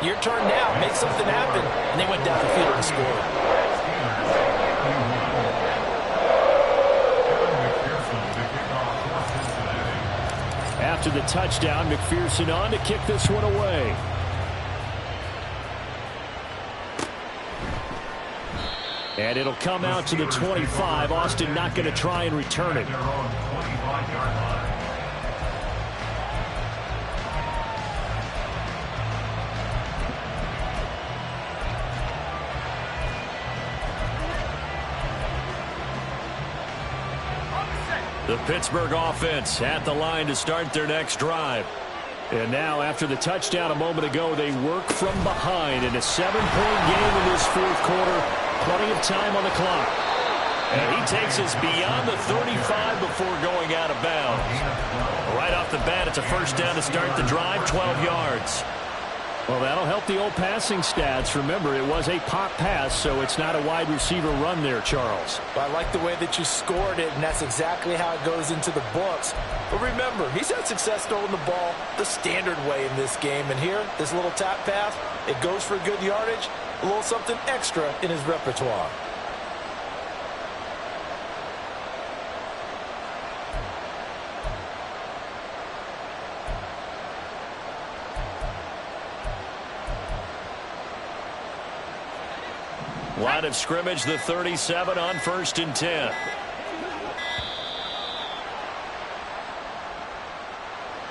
Speaker 6: your turn now, make something happen. And they went down the field and scored.
Speaker 1: After the touchdown, McPherson on to kick this one away. And it'll come out to the 25. Austin not going to try and return it. The Pittsburgh offense at the line to start their next drive. And now, after the touchdown a moment ago, they work from behind in a 7-point game in this 4th quarter. Plenty of time on the clock. And he takes us beyond the 35 before going out of bounds. Right off the bat, it's a 1st down to start the drive, 12 yards. Well, that'll help the old passing stats. Remember, it was a pop pass, so it's not a wide receiver run there, Charles.
Speaker 6: Well, I like the way that you scored it, and that's exactly how it goes into the books. But remember, he's had success throwing the ball the standard way in this game. And here, this little tap pass, it goes for good yardage, a little something extra in his repertoire.
Speaker 1: Line of scrimmage, the 37 on 1st and 10.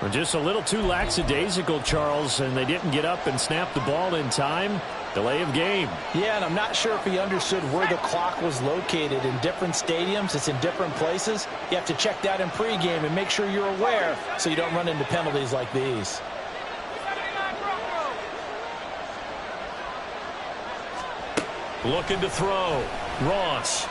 Speaker 1: We're just a little too lackadaisical, Charles, and they didn't get up and snap the ball in time. Delay of game.
Speaker 6: Yeah, and I'm not sure if he understood where the clock was located. In different stadiums, it's in different places. You have to check that in pregame and make sure you're aware so you don't run into penalties like these.
Speaker 1: Looking to throw. Ross.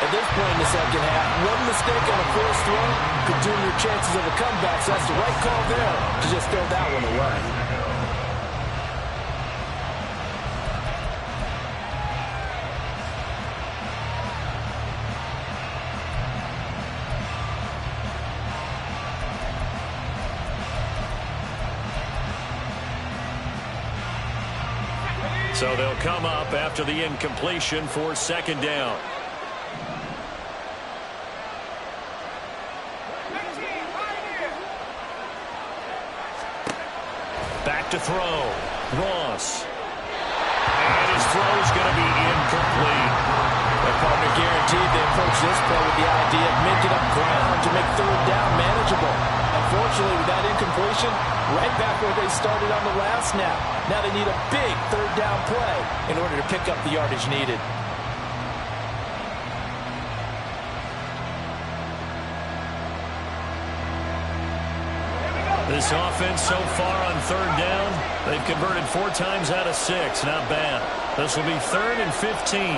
Speaker 6: At this point in the second half, one mistake on a forced throw could doom your chances of a comeback. So that's the right call there to just throw that one away.
Speaker 1: So they'll come up after the incompletion for 2nd down. Back to throw. Ross. And his throw is going to be incomplete.
Speaker 6: Their partner guaranteed they approach this play with the idea of making up ground to make 3rd down manageable. Unfortunately, with that incompletion, right back where they started on the last snap. Now they need a big 3rd down play in order to pick up the yardage needed.
Speaker 1: This offense so far on third down, they've converted 4 times out of 6. Not bad. This will be 3rd and 15.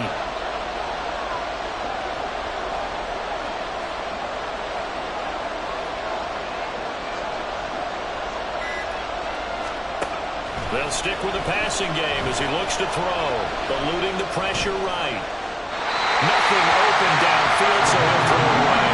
Speaker 1: They'll stick with the passing game as he looks to throw. Eluding the pressure right. Nothing open downfield, so he'll throw away.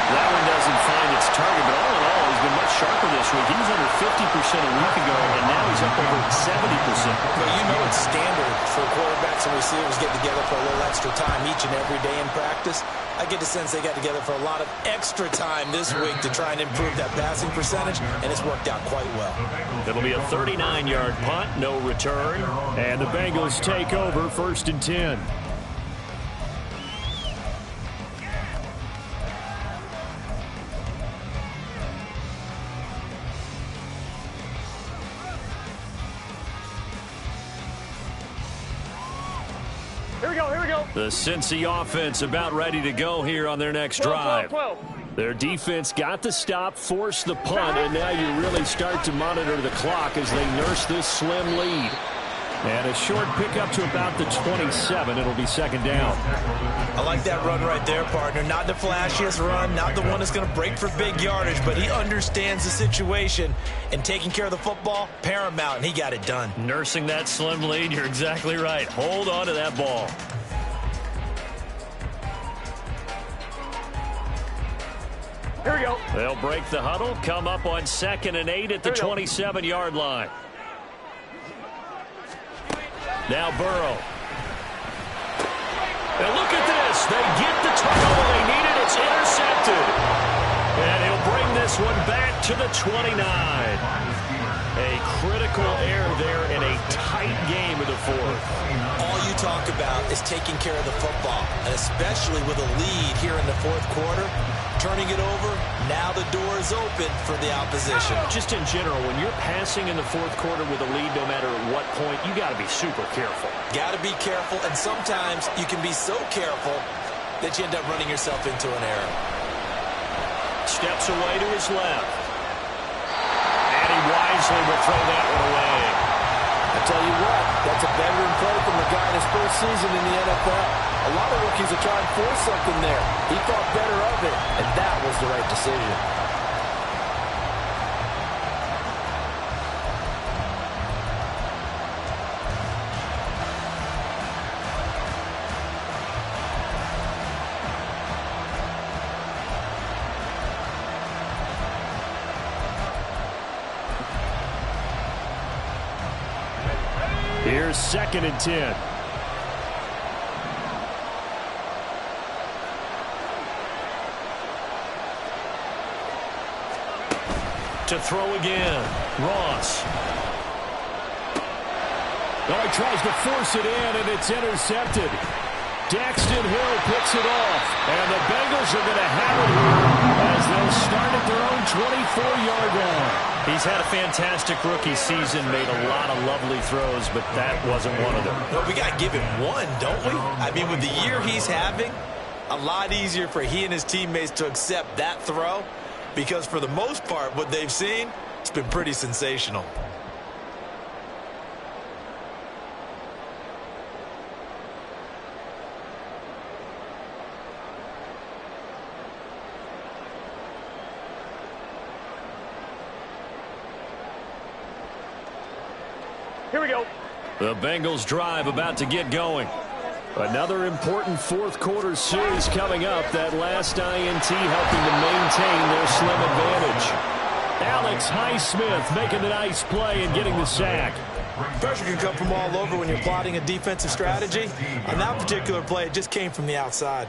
Speaker 1: That one doesn't find its target, but all in all, he's been much sharper this week. He was under 50% a week ago, and now he's up over 70%.
Speaker 6: Well, you know it's standard for quarterbacks and receivers get together for a little extra time each and every day in practice. I get the sense they got together for a lot of extra time this week to try and improve that passing percentage, and it's worked out quite well.
Speaker 1: It'll be a 39-yard punt, no return, and the Bengals take over 1st and 10.
Speaker 3: Here we go.
Speaker 1: The Cincy offense about ready to go here on their next
Speaker 3: 12,
Speaker 1: drive.
Speaker 3: 12, 12.
Speaker 1: Their defense got the stop, forced the punt, and now you really start to monitor the clock as they nurse this slim lead. And a short pickup to about the 27. It'll be 2nd down.
Speaker 4: I like that run right there, partner. Not the flashiest run, not the one that's going to break for big yardage, but he understands the situation, and taking care of the football, paramount, and he got it done.
Speaker 1: Nursing that slim lead, you're exactly right. Hold on to that ball.
Speaker 3: Here we go.
Speaker 1: They'll break the huddle, come up on 2nd and 8 at the 27-yard line. Now Burrow. And look at this. They get the turnover they needed. It's intercepted. And he'll bring this one back to the 29. A critical error there in a tight game of the 4th.
Speaker 6: All you talk about is taking care of the football, and especially with a lead here in the 4th quarter. Turning it over, now the door is open for the opposition.
Speaker 1: Just in general, when you're passing in the 4th quarter with a lead, no matter at what point, you got to be super careful.
Speaker 6: Got to be careful, and sometimes you can be so careful that you end up running yourself into an error.
Speaker 1: Steps away to his left. And he wisely will throw that one away.
Speaker 6: I tell you what, that's a veteran play from the guy in his first season in the NFL. A lot of rookies are trying to force something there. He thought better of it, and that was the right decision.
Speaker 1: Here's 2nd and 10. To throw again. Ross. Oh, he tries to force it in, and it's intercepted. Daxton Hill picks it off. And the Bengals are going to have it here as they'll start at their own 24-yard line. He's had a fantastic rookie season, made a lot of lovely throws, but that wasn't one of them.
Speaker 4: Well, we got to give him one, don't we? I mean, with the year he's having, a lot easier for he and his teammates to accept that throw, because for the most part, what they've seen, it's been pretty sensational.
Speaker 3: Here we go.
Speaker 1: The Bengals drive about to get going. Another important 4th quarter series coming up. That last INT helping to maintain their slim advantage. Alex Highsmith making the nice play and getting the sack.
Speaker 4: Pressure can come from all over when you're plotting a defensive strategy. On that particular play, it just came from the outside.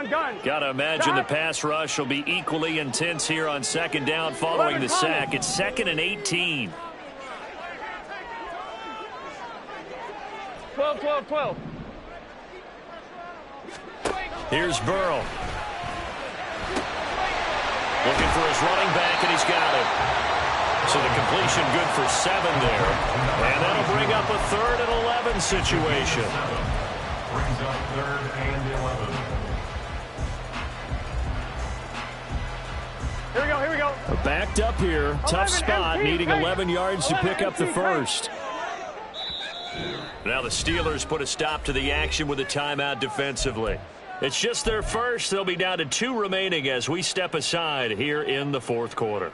Speaker 3: Gun.
Speaker 1: Got to imagine the pass rush will be equally intense here on 2nd down following the sack. It's 2nd and 18.
Speaker 3: 12.
Speaker 1: Here's Burrow. Looking for his running back, and he's got it. So the completion good for 7 there. And that'll bring up a 3rd and 11 situation.
Speaker 5: Brings up 3rd and 11.
Speaker 3: Here we go, here we go.
Speaker 1: Backed up here. Tough spot, needing 11 yards to pick up the first. Now the Steelers put a stop to the action with a timeout defensively. It's just their first. They'll be down to 2 remaining as we step aside here in the 4th quarter.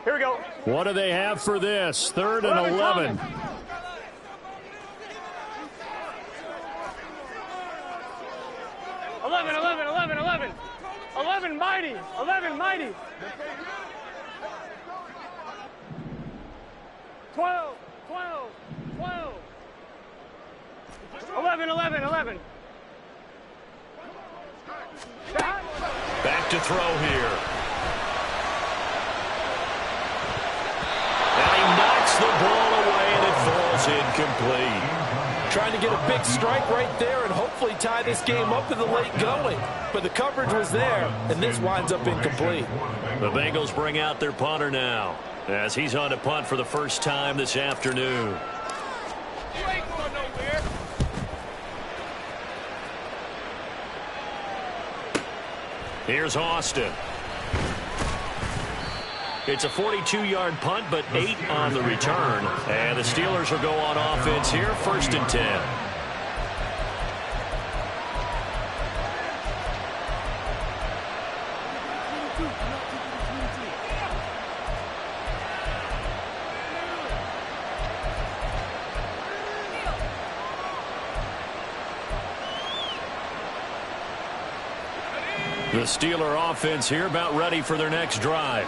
Speaker 3: Here we go.
Speaker 1: What do they have for this? 3rd and 11.
Speaker 3: Mighty. 11 mighty. 12. 11.
Speaker 1: Back to throw here. And he knocks the ball away, and it falls incomplete.
Speaker 6: Trying to get a big strike right there and hopefully tie this game up in the late going. But the coverage was there, and this winds up incomplete.
Speaker 1: The Bengals bring out their punter now as he's on to punt for the first time this afternoon.
Speaker 3: You ain't going nowhere.
Speaker 1: Here's Austin. It's a 42-yard punt, but 8 on the return. And the Steelers will go on offense here, 1st and 10. The Steeler offense here about ready for their next drive.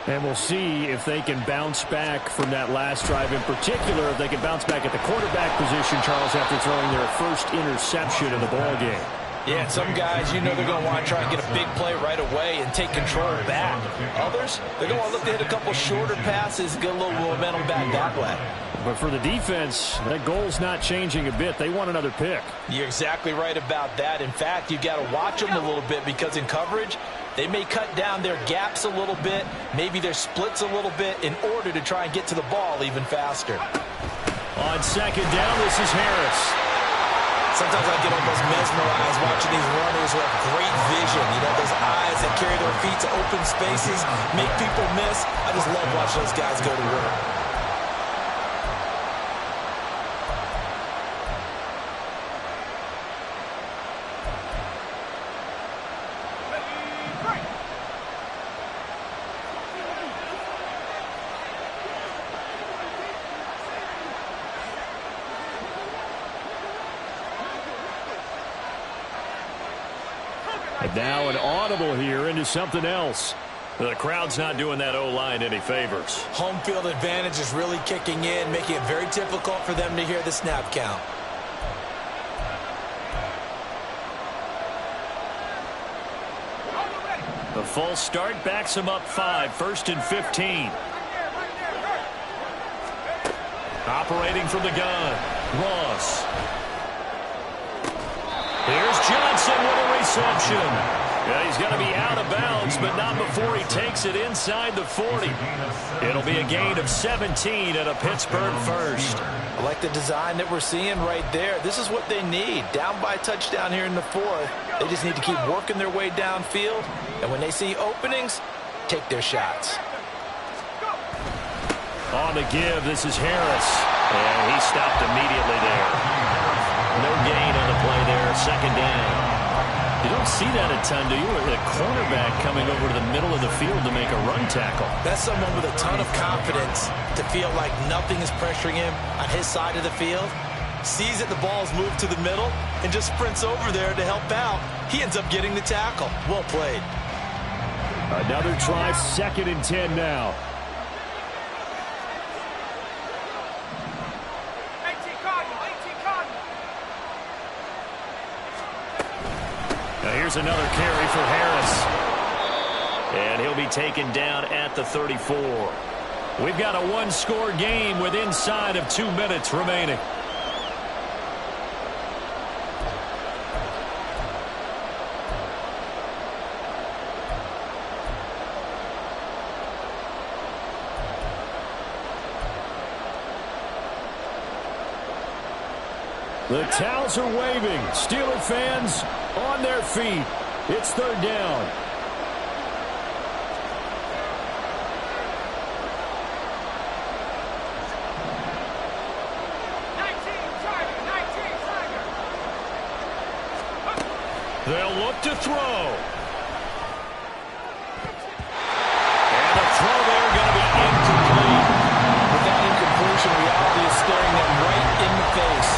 Speaker 1: And we'll see if they can bounce back from that last drive. In particular, if they can bounce back at the quarterback position, Charles, after throwing their first interception of the ball game.
Speaker 6: Yeah, some guys, you know they're going to want to try and get a big play right away and take control back. Others, they're going to want to look to hit a couple shorter passes, get a little momentum back that way.
Speaker 1: But for the defense, that goal's not changing a bit. They want another pick.
Speaker 6: You're exactly right about that. In fact, you've got to watch them a little bit because in coverage, they may cut down their gaps a little bit, maybe their splits a little bit in order to try and get to the ball even faster.
Speaker 1: On 2nd down, this is Harris.
Speaker 7: Sometimes I get almost mesmerized watching these runners who have great vision. You know, those eyes that carry their feet to open spaces, make people miss. I just love watching those guys go to work.
Speaker 1: And now an audible here into something else. The crowd's not doing that O-line any favors.
Speaker 7: Home field advantage is really kicking in, making it very difficult for them to hear the snap count.
Speaker 1: The false start backs him up 5, 1st and 15. Operating from the gun, Ross. Here's Johnson with a reception. Yeah, he's going to be out of bounds, but not before he takes it inside the 40. It'll be a gain of 17 and a Pittsburgh first.
Speaker 6: I like the design that we're seeing right there. This is what they need. Down by a touchdown here in the 4th. They just need to keep working their way downfield. And when they see openings, take their shots.
Speaker 1: On the give, this is Harris. And he stopped immediately there. No gain on the play there, 2nd down. You don't see that a ton, do you? With a cornerback coming over to the middle of the field to make a run tackle.
Speaker 7: That's someone with a ton of confidence to feel like nothing is pressuring him on his side of the field. Sees that the ball's moved to the middle and just sprints over there to help out. He ends up getting the tackle. Well played.
Speaker 1: Another try, 2nd and 10 now. Now here's another carry for Harris. And he'll be taken down at the 34. We've got a one-score game with inside of 2 minutes remaining. The towels are waving. Steeler fans on their feet. It's third down. They'll look to throw. And the throw there going to be incomplete.
Speaker 6: With that incompletion, reality is staring them right in the face.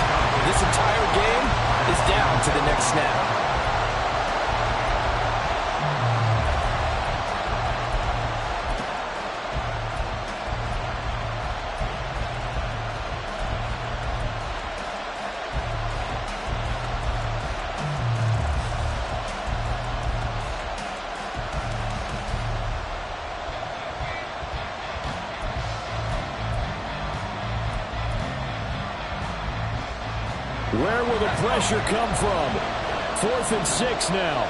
Speaker 6: This entire game is down to the next snap.
Speaker 1: Where will the pressure come from? 4th and 6 now.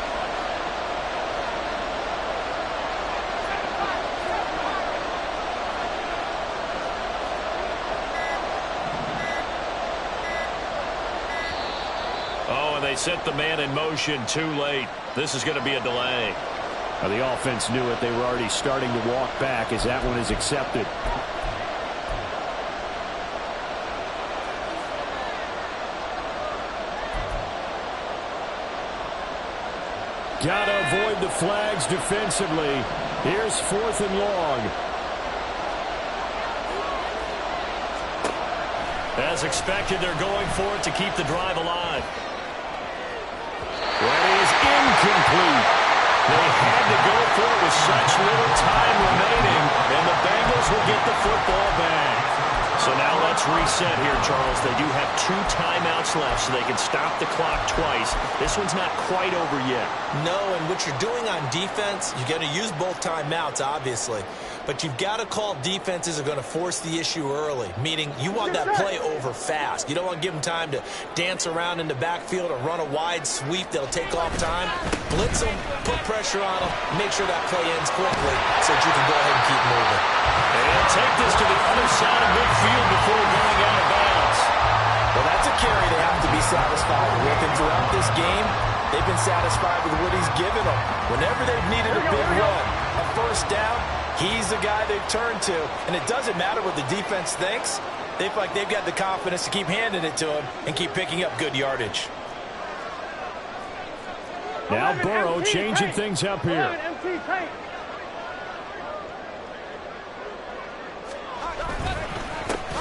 Speaker 1: Oh, and they set the man in motion too late. This is going to be a delay. Well, the offense knew it. They were already starting to walk back as that one is accepted. Got to avoid the flags defensively. Here's 4th and long. As expected, they're going for it to keep the drive alive. That is incomplete. They had to go for it with such little time remaining, and the Bengals will get the football back. So now let's reset here, Charles. They do have 2 timeouts left, so they can stop the clock twice. This one's not quite over yet.
Speaker 7: No, and what you're doing on defense, you're going to use both timeouts, obviously. But you've got to call defenses are going to force the issue early, meaning you want that play over fast. You don't want to give them time to dance around in the backfield or run a wide sweep that'll take off time. Blitz them, put pressure on them, make sure that play ends quickly so that you can go ahead and keep moving.
Speaker 1: And take this to the other side of midfield before going out of bounds.
Speaker 6: Well, that's a carry they have to be satisfied with. And throughout this game, they've been satisfied with what he's given them. Whenever they've needed a big run, a first down, he's the guy they've turned to. And it doesn't matter what the defense thinks. They feel like they've got the confidence to keep handing it to him and keep picking up good yardage.
Speaker 1: Now Burrow changing things up here.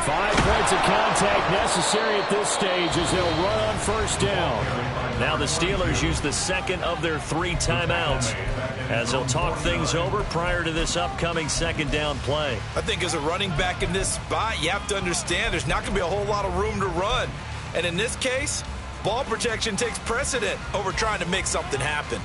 Speaker 1: 5 points of contact necessary at this stage as they'll run on first down. Now the Steelers use the second of their 3 timeouts as they'll talk things over prior to this upcoming second down play.
Speaker 4: I think as a running back in this spot, you have to understand there's not going to be a whole lot of room to run. And in this case, ball protection takes precedent over trying to make something happen.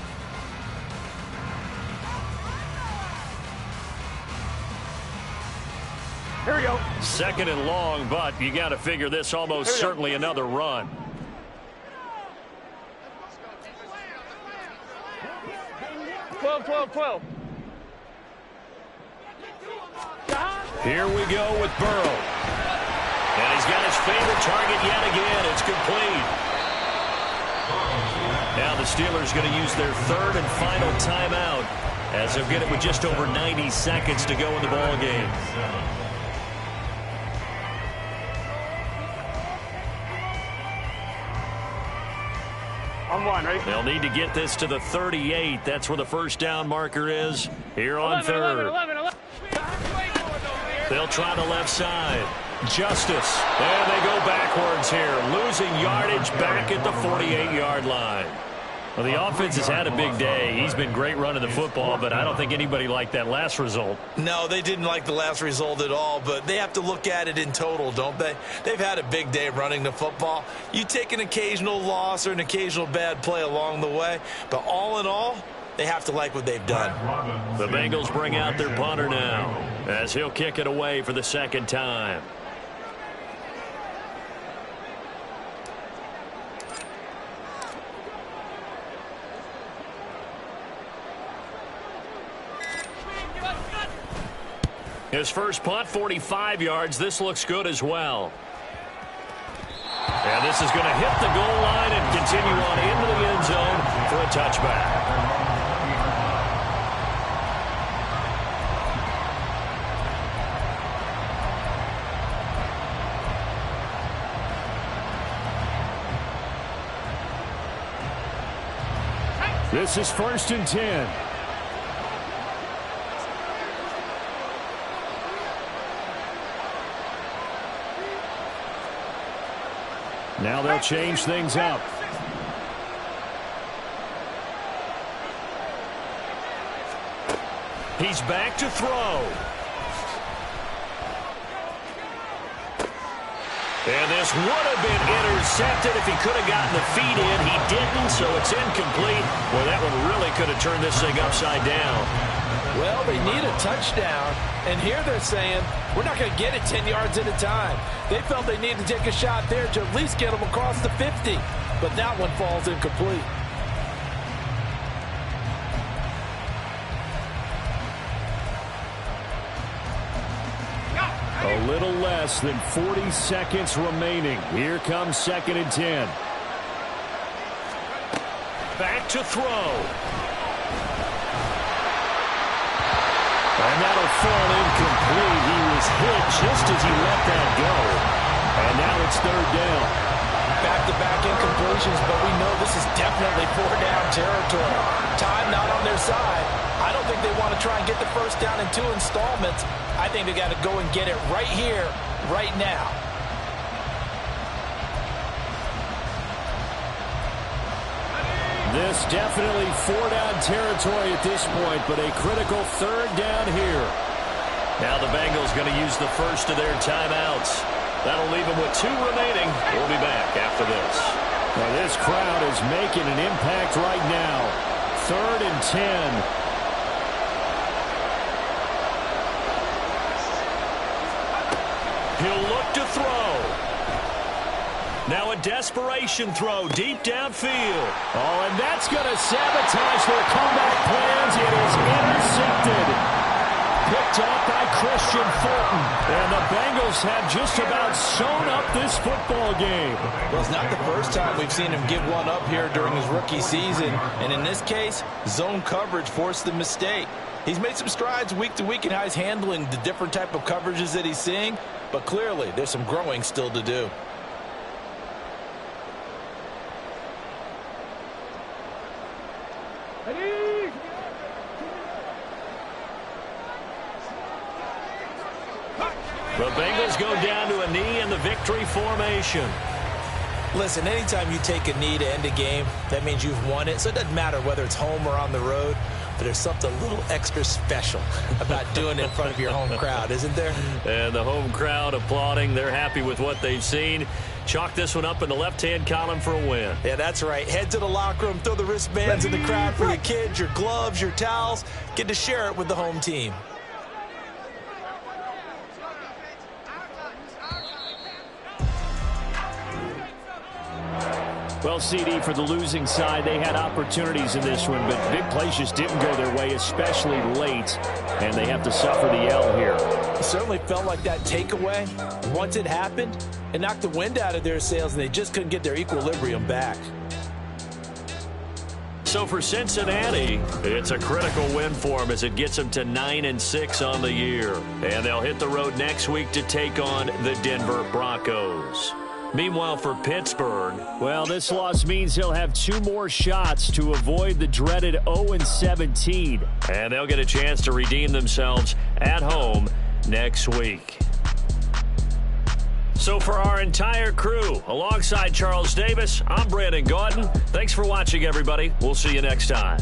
Speaker 3: Here we go.
Speaker 1: Second and long, but you got to figure this almost certainly another run.
Speaker 3: Twelve.
Speaker 1: Here we go with Burrow. And he's got his favorite target yet again. It's complete. Now the Steelers going to use their 3rd and final timeout as they'll get it with just over 90 seconds to go in the ball game.
Speaker 3: On 1, ready?
Speaker 1: They'll need to get this to the 38. That's where the first down marker is here on 3rd.
Speaker 3: 11.
Speaker 1: They'll try the left side. Justice. And they go backwards here, losing yardage back at the 48-yard line. Well, the offense has had a big day. He's been great running the football, but I don't think anybody liked that last result.
Speaker 4: No, they didn't like the last result at all, but they have to look at it in total, don't they? They've had a big day running the football. You take an occasional loss or an occasional bad play along the way, but all in all,
Speaker 7: they have to like what they've done.
Speaker 1: The Bengals bring out their punter now as he'll kick it away for the second time. His first punt, 45 yards. This looks good as well. And this is going to hit the goal line and continue on into the end zone for a touchback.
Speaker 2: This is 1st and 10. Now they'll change things up.
Speaker 1: He's back to throw. And this would have been intercepted if he could have gotten the feet in. He didn't, so it's incomplete. Boy, that one really could have turned this thing upside down.
Speaker 6: Well, they need a touchdown, and here they're saying, we're not going to get it 10 yards at a time. They felt they needed to take a shot there to at least get them across the 50, but that one falls incomplete.
Speaker 2: A little less than 40 seconds remaining. Here comes 2nd and 10.
Speaker 1: Back to throw. And that'll fall incomplete. He was hit just as he let that go. And now it's 3rd down.
Speaker 6: Back-to-back incompletions, but we know this is definitely 4-down territory. Time not on their side. I don't think they want to try and get the first down in 2 installments. I think they got to go and get it right here, right now.
Speaker 2: This definitely 4-down territory at this point, but a critical 3rd down here.
Speaker 1: Now the Bengals going to use the first of their timeouts. That'll leave them with 2 remaining. We'll be back after this.
Speaker 2: Now this crowd is making an impact right now. 3rd and 10.
Speaker 1: He'll look to throw. Now a desperation throw deep downfield.
Speaker 2: Oh, and that's going to sabotage their comeback plans. It is intercepted. Picked up by Christian Fulton. And the Bengals have just about sewn up this football game.
Speaker 6: Well, it's not the first time we've seen him give one up here during his rookie season. And in this case, zone coverage forced the mistake. He's made some strides week to week in how he's handling the different type of coverages that he's seeing. But clearly, there's some growing still to do.
Speaker 1: The Bengals go down to a knee in the victory formation.
Speaker 6: Listen, anytime you take a knee to end a game, that means you've won it. So it doesn't matter whether it's home or on the road. But there's something a little extra special about doing it in front of your home crowd, isn't there?
Speaker 1: And the home crowd applauding. They're happy with what they've seen. Chalk this one up in the left-hand column for a win.
Speaker 6: Yeah, that's right. Head to the locker room, throw the wristbands in the crowd for your kids, your gloves, your towels. Get to share it with the home team.
Speaker 2: Well, CD, for the losing side, they had opportunities in this one, but big plays just didn't go their way, especially late, and they have to suffer the L here.
Speaker 6: It certainly felt like that takeaway. Once it happened, it knocked the wind out of their sails, and they just couldn't get their equilibrium back.
Speaker 1: So for Cincinnati, it's a critical win for them as it gets them to 9-6 on the year. And they'll hit the road next week to take on the Denver Broncos. Meanwhile, for Pittsburgh,
Speaker 2: well, this loss means he'll have 2 more shots to avoid the dreaded 0-17.
Speaker 1: And they'll get a chance to redeem themselves at home next week. So for our entire crew, alongside Charles Davis, I'm Brandon Gaudin. Thanks for watching, everybody. We'll see you next time.